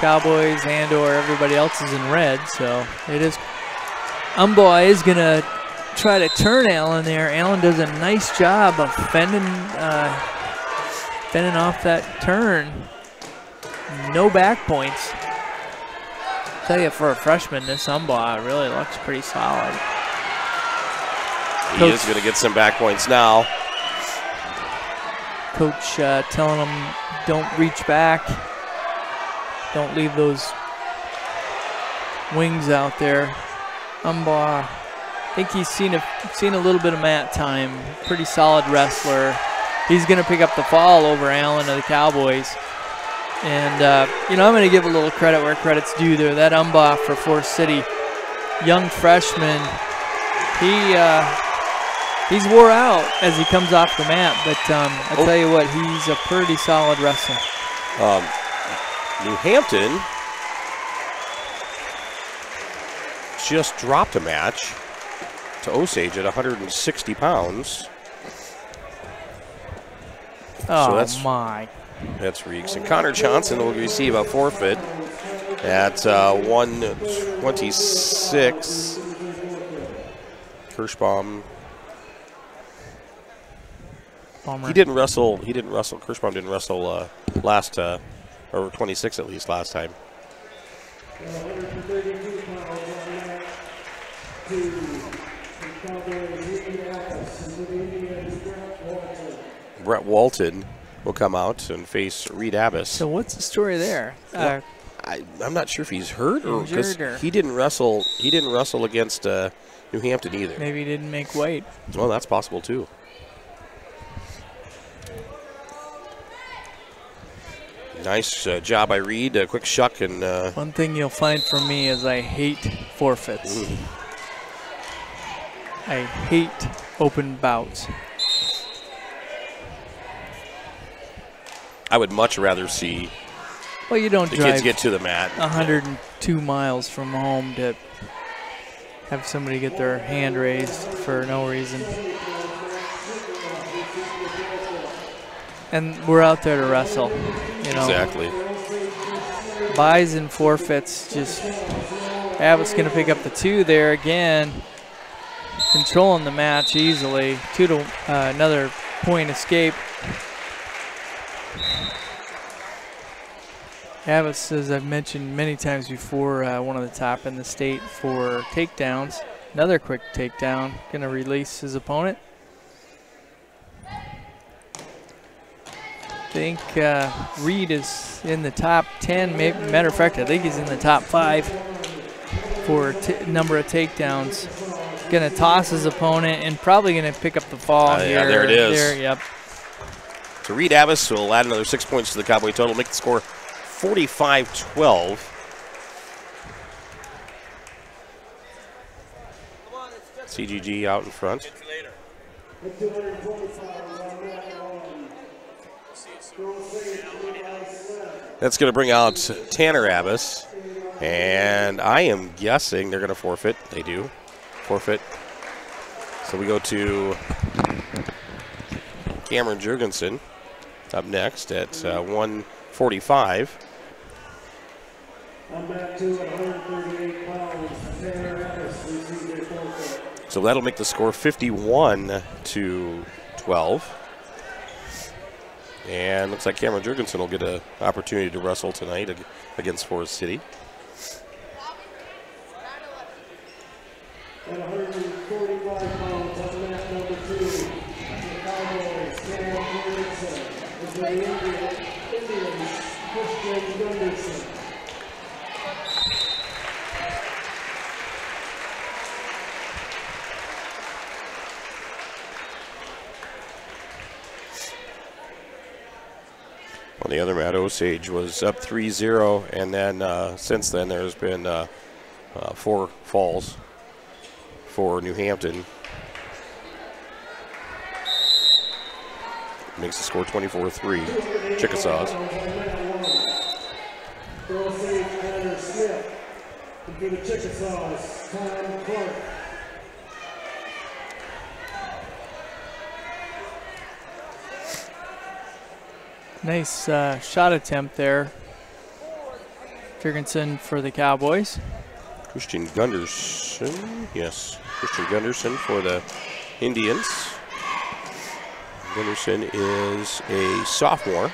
Cowboys and or everybody else is in red, so it is. Umbaugh is going to try to turn Allen there. Allen does a nice job of fending off that turn. No back points. I'll tell you, for a freshman, this Umbaugh really looks pretty solid. He is going to get some back points now. Coach telling him, don't reach back. Don't leave those wings out there. Umbaugh, I think he's seen a little bit of mat time. Pretty solid wrestler. He's going to pick up the fall over Allen of the Cowboys. And, you know, I'm going to give a little credit where credit's due there. That Umbaugh for Forest City, young freshman, he's wore out as he comes off the mat. But I'll tell you what, he's a pretty solid wrestler. New Hampton just dropped a match to Osage at 160 pounds. Oh, so that's Reeks. And Connor Johnson will receive a forfeit at 126. Kirschbaum. Bummer. He didn't wrestle. Kirschbaum didn't wrestle last, or 26 at least last time. Brett Walton will come out and face Reed Abbas. So what's the story there? Well, I'm not sure if he's hurt or because or he didn't wrestle. He didn't wrestle against New Hampton either. Maybe he didn't make weight. Well, that's possible too. Nice job by Reed. A quick shuck and. One thing you'll find from me is I hate forfeits. I hate open bouts. I would much rather see. Well, you don't the drive kids get to the mat. 102 miles from home to have somebody get their hand raised for no reason. And we're out there to wrestle, you know. Exactly. Buys and forfeits, just Abbott's going to pick up the 2 there again, controlling the match easily. 2 to another point escape. Abbott's, as I've mentioned many times before, one of the top in the state for takedowns. Another quick takedown, going to release his opponent. think Reed is in the top 10. Maybe, matter of fact, I think he's in the top 5 for number of takedowns. Going to toss his opponent and probably going to pick up the fall here. Yeah, there it is. There, yep. So Reed Abbas will add another 6 points to the Cowboy total, make the score 45-12. CGG out in front. That's going to bring out Tanner Abbas, and I am guessing they're going to forfeit. They do forfeit. So we go to Cameron Jurgensen up next at 145. So that'll make the score 51-12. And looks like Cameron Jurgensen will get an opportunity to wrestle tonight against Forest City. At 145 pounds, up match number 2, the Cowboys, Cameron Jurgensen, is the Indians, Christian Gunderson. On the other mat, Osage was up 3-0, and then since then there's been 4 falls for New Hampton. Makes the score 24-3. Chickasaws. For Osage, Tanner Smith. And for the Chickasaws, Tom Clark. Nice shot attempt there. Jurgensen for the Cowboys. Christian Gunderson, yes. Christian Gunderson for the Indians. Gunderson is a sophomore.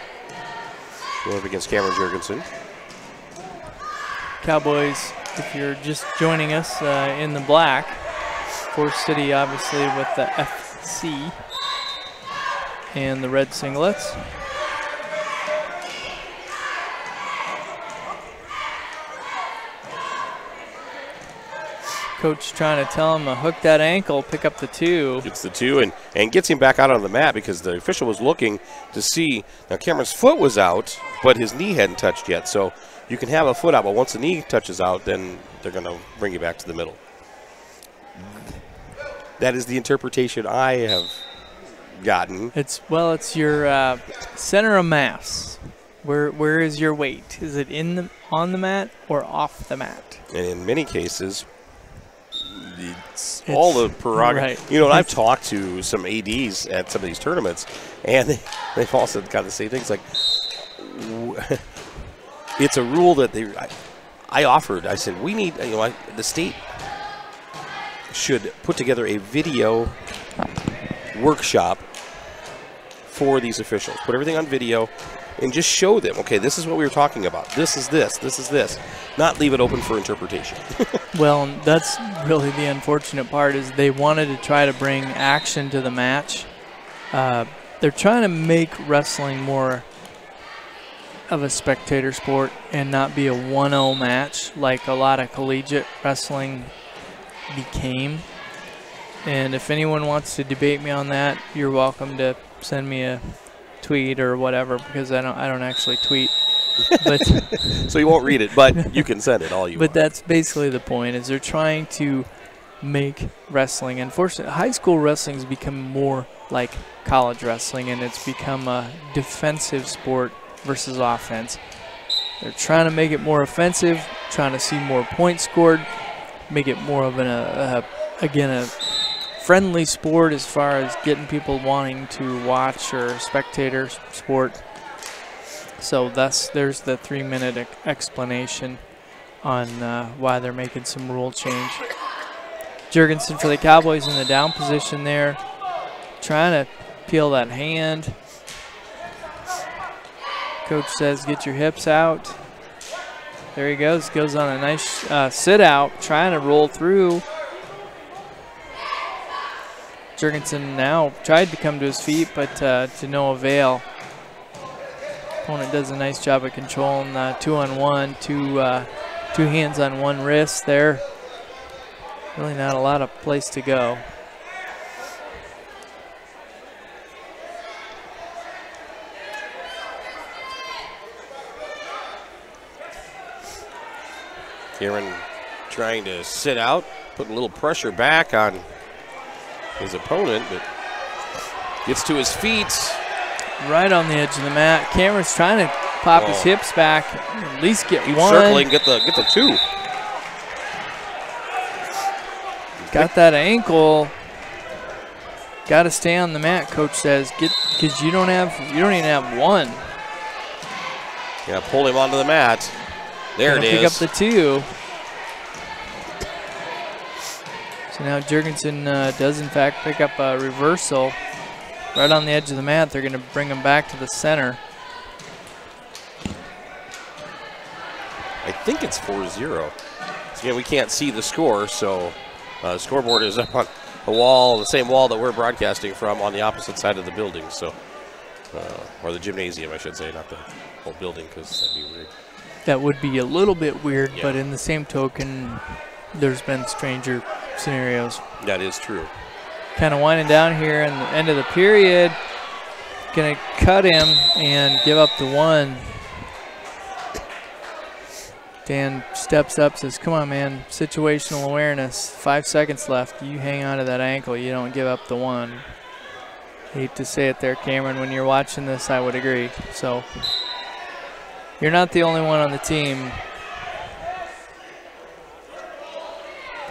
Going up against Cameron Jurgensen. Cowboys, if you're just joining us in the black. Forest City, obviously, with the FC and the red singlets. Coach trying to tell him to hook that ankle, pick up the 2. Gets the 2 and gets him back out on the mat because the official was looking to see. Now Cameron's foot was out, but his knee hadn't touched yet. So you can have a foot out, but once the knee touches out, then they're going to bring you back to the middle. That is the interpretation I have gotten. It's your center of mass. Where is your weight? Is it on the mat or off the mat? And in many cases, it's all the prerogative. Right. You know, I've talked to some ADs at some of these tournaments, and they've also got to say things like, it's a rule that I offered. I said, we need, the state should put together a video workshop for these officials. Put everything on video and just show them, okay, this is what we were talking about. This is this. This is this. Not leave it open for interpretation. Well, that's really the unfortunate part is they wanted to try to bring action to the match. They're trying to make wrestling more of a spectator sport and not be a 1-0 match like a lot of collegiate wrestling became. And if anyone wants to debate me on that, you're welcome to send me a tweet or whatever, because I don't actually tweet. But so you won't read it, but you can send it all you want. But that's basically the point, is they're trying to make wrestling. Unfortunately, high school wrestling has become more like college wrestling, and it's become a defensive sport versus offense. They're trying to make it more offensive, trying to see more points scored, make it more of a friendly sport as far as getting people wanting to watch or spectator sport. So there's the 3-minute explanation on why they're making some rule change. Jurgensen for the Cowboys in the down position there, trying to peel that hand. Coach says get your hips out. There he goes. Goes on a nice sit out, trying to roll through. Jurgensen now tried to come to his feet, but to no avail. Opponent does a nice job of controlling 2-on-1, two hands on one wrist there. Really not a lot of place to go. Cameron trying to sit out, put a little pressure back on his opponent, but gets to his feet. Right on the edge of the mat. Cameron's trying to pop his hips back, at least get Keep one. circling, get the two. Got that ankle. Got to stay on the mat, coach says, because you don't even have one. Yeah, pull him onto the mat. There it is. Pick up the two. So now Jurgensen does in fact pick up a reversal right on the edge of the mat. They're going to bring him back to the center. I think it's 4-0. So again, we can't see the score, so the scoreboard is up on a wall, the same wall that we're broadcasting from, on the opposite side of the building. So, or the gymnasium, I should say, not the whole building, because that'd be weird. That would be a little bit weird, Yeah. but in the same token, there's been stranger scenarios. That is true. Kind of winding down here in the end of the period. Gonna cut him and give up the one. Dan steps up, says, come on, man, situational awareness. 5 seconds left. You hang on to that ankle. You don't give up the one. Hate to say it there, Cameron. When you're watching this, I would agree. So you're not the only one on the team.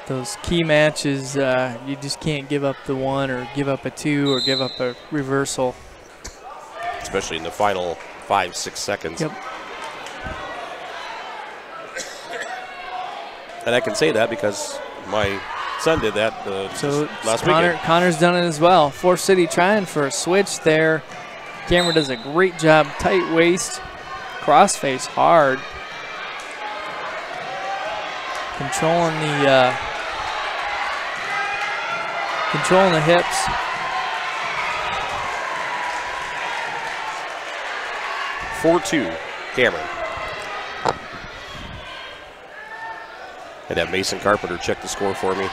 Those key matches, you just can't give up the one or give up a two or give up a reversal. Especially in the final 5-6 seconds. Yep. And I can say that because my son did that last weekend. Connor's done it as well. Force City trying for a switch there. Cameron does a great job. Tight waist, crossface hard. Controlling the hips. (4-2), Cameron. I'd have Mason Carpenter check the score for me.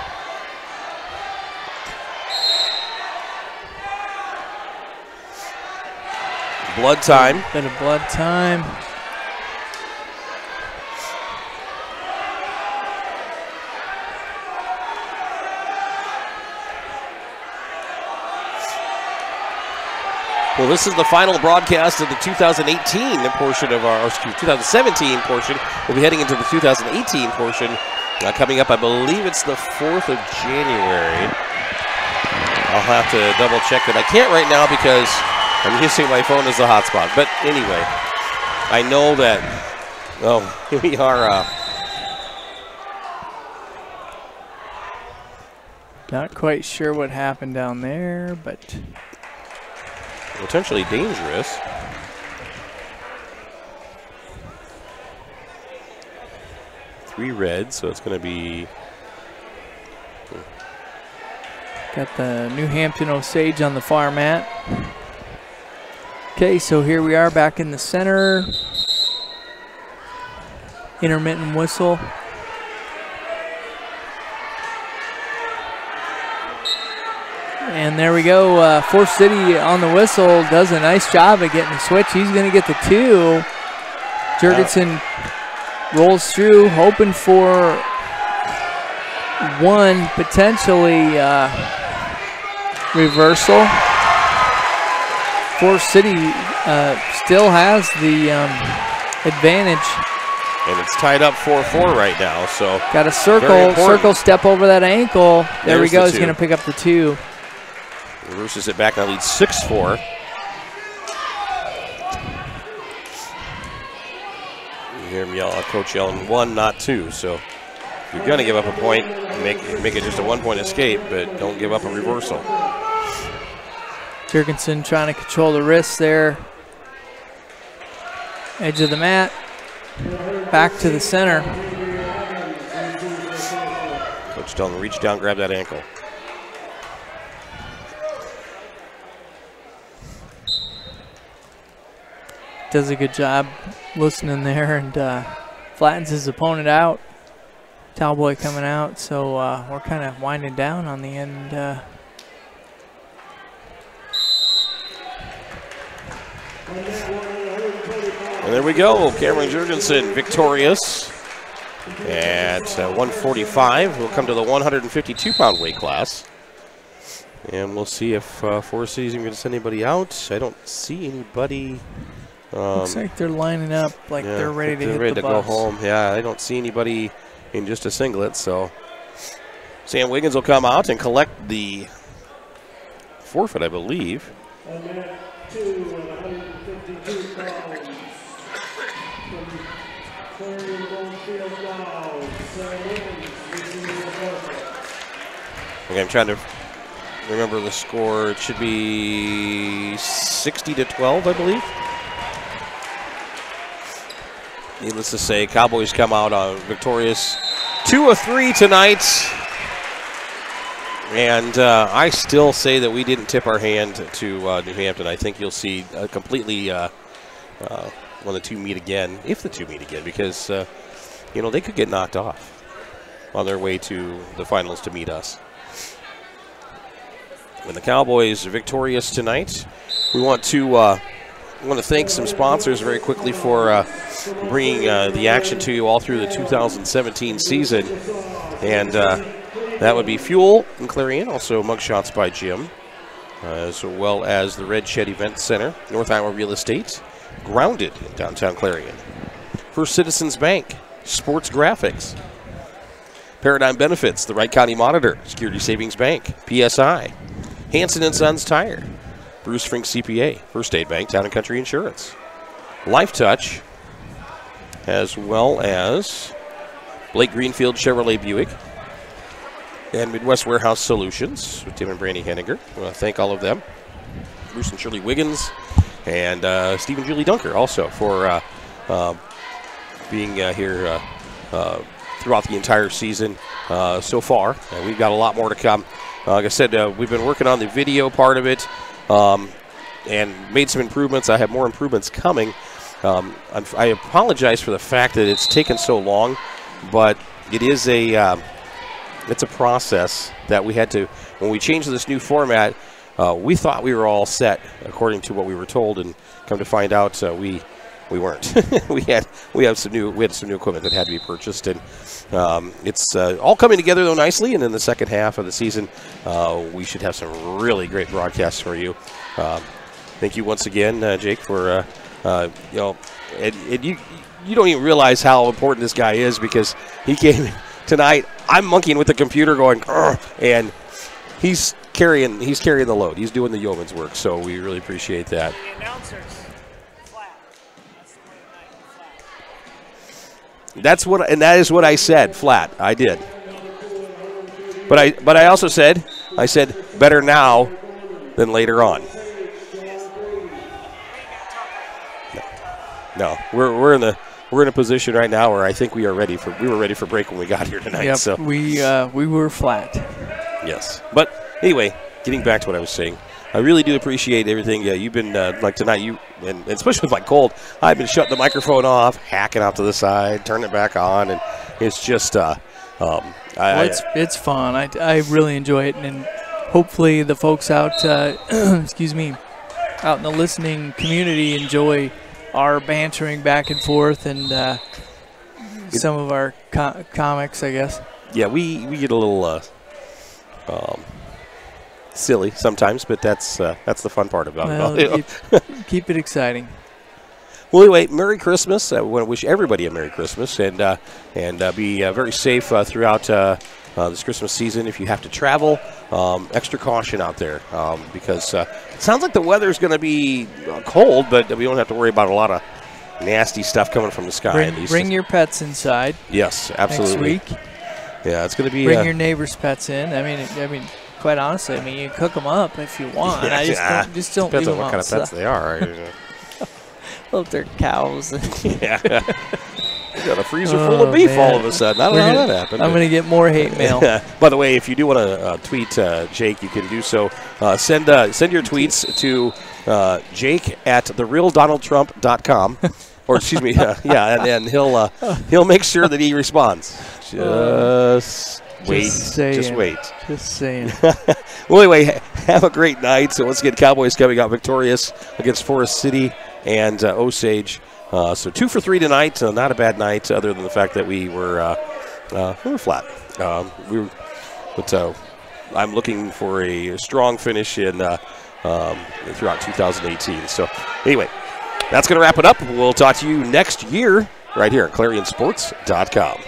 Blood time. Bit of blood time. Well, this is the final broadcast of the 2018 portion of our, 2017 portion. We'll be heading into the 2018 portion coming up. I believe it's the 4th of January. I'll have to double check that. I can't right now because I'm using my phone as a hotspot. But anyway, I know that, well, here we are. Not quite sure what happened down there, but potentially dangerous. Three red, so it's going to be. got the New Hampton Osage on the far mat. Okay, so here we are back in the center. Intermittent whistle. And there we go. Force City on the whistle does a nice job of getting the switch. He's going to get the two. Jurgensen rolls through, hoping for one, potentially reversal. Force City still has the advantage. And it's tied up 4-4 right now. So got a circle step over that ankle. There we go. He's going to pick up the two. Reverses it back, now leads 6-4. You hear him yell, coach yelling 1, not 2. So if you're going to give up a point, make it just a 1-point escape, but don't give up a reversal. Jurgensen trying to control the wrists there. Edge of the mat. Back to the center. Coach telling him, reach down, grab that ankle. does a good job listening there and flattens his opponent out. Cowboy coming out, so we're kind of winding down on the end. And there we go. Cameron Jurgensen victorious at 145. We'll come to the 152-pound weight class. And we'll see if Forest City's even going to send anybody out. I don't see anybody. Looks like they're lining up like they're ready to hit the bus. Go home. Yeah, I don't see anybody in just a singlet. So Sam Wiggins will come out and collect the forfeit, I believe. And at 152 pounds from Clarion-Goldfield-Dows, Sam Wiggins receives the forfeit. Okay, I'm trying to remember the score. It should be 60-12, I believe. Needless to say, Cowboys come out victorious 2 of 3 tonight. And I still say that we didn't tip our hand to New Hampton. I think you'll see completely when the two meet again, if the two meet again, because, they could get knocked off on their way to the finals to meet us. When the Cowboys are victorious tonight, we want to thank some sponsors very quickly for bringing the action to you all through the 2017 season. And that would be Fuel in Clarion, also Mugshots by Jim, as well as the Red Shed Event Center, North Iowa Real Estate, Grounded in downtown Clarion, First Citizens Bank, Sports Graphics, Paradigm Benefits, the Wright County Monitor, Security Savings Bank, PSI, Hanson & Sons Tire, Bruce Frink CPA, First Aid Bank, Town & Country Insurance, Life Touch, as well as Blake Greenfield Chevrolet Buick, and Midwest Warehouse Solutions with Tim and Brandy Henniger. I want to thank all of them. Bruce and Shirley Wiggins and Steve and Julie Dunker also for being here throughout the entire season so far. And we've got a lot more to come. Like I said, we've been working on the video part of it and made some improvements. I have more improvements coming. I apologize for the fact that it's taken so long, but it is it's a process that we had to, when we changed this new format, we thought we were all set according to what we were told, and come to find out we weren't. we had some new equipment that had to be purchased, and it's all coming together though nicely. And in the second half of the season, we should have some really great broadcasts for you. Thank you once again, Jake, for and you don't even realize how important this guy is, because he came tonight. I'm monkeying with the computer going, and he's carrying the load. He's doing the yeoman's work, so we really appreciate that. The announcers, flat. That's the word of the night, flat. That is what I said, flat. I did. But I also said, better now than later on. No, we're in a position right now where I think we were ready for break when we got here tonight. Yep, so we were flat. Yes, but anyway, getting back to what I was saying, I really do appreciate everything. You've been like tonight, and especially with my cold, I've been shutting the microphone off, hacking out to the side, turning it back on, and it's just it's fun. I really enjoy it, and hopefully the folks out excuse me, out in the listening community enjoy our bantering back and forth and some of our comics, I guess. Yeah, we get a little silly sometimes, but that's the fun part about it. Keep it exciting. Well, anyway, Merry Christmas. I want to wish everybody a Merry Christmas, and be very safe throughout this Christmas season. If you have to travel, extra caution out there, because it sounds like the weather's going to be cold, but we don't have to worry about a lot of nasty stuff coming from the sky. At least. Bring your pets inside. Yes, absolutely. Next week. Yeah, it's going to be. Bring your neighbor's pets in. I mean, quite honestly, you cook them up if you want. Yeah, I just don't leave depends on them what kind of pets they are. Well, if they're cows. Yeah. got a freezer full of beef all of a sudden. I don't know how that happened. I'm going to get more hate mail. By the way, if you do want to tweet Jake, you can do so. Send your tweets to Jake at therealdonaldtrump.com. Or excuse me, and he'll make sure that he responds. Just wait. Just wait. Just saying. Well, anyway, have a great night. So once again, Cowboys coming out victorious against Forest City and Osage. So 2 for 3 tonight. Not a bad night, other than the fact that we were flat. But I'm looking for a strong finish in throughout 2018. So anyway, that's going to wrap it up. We'll talk to you next year right here at ClarionSports.com.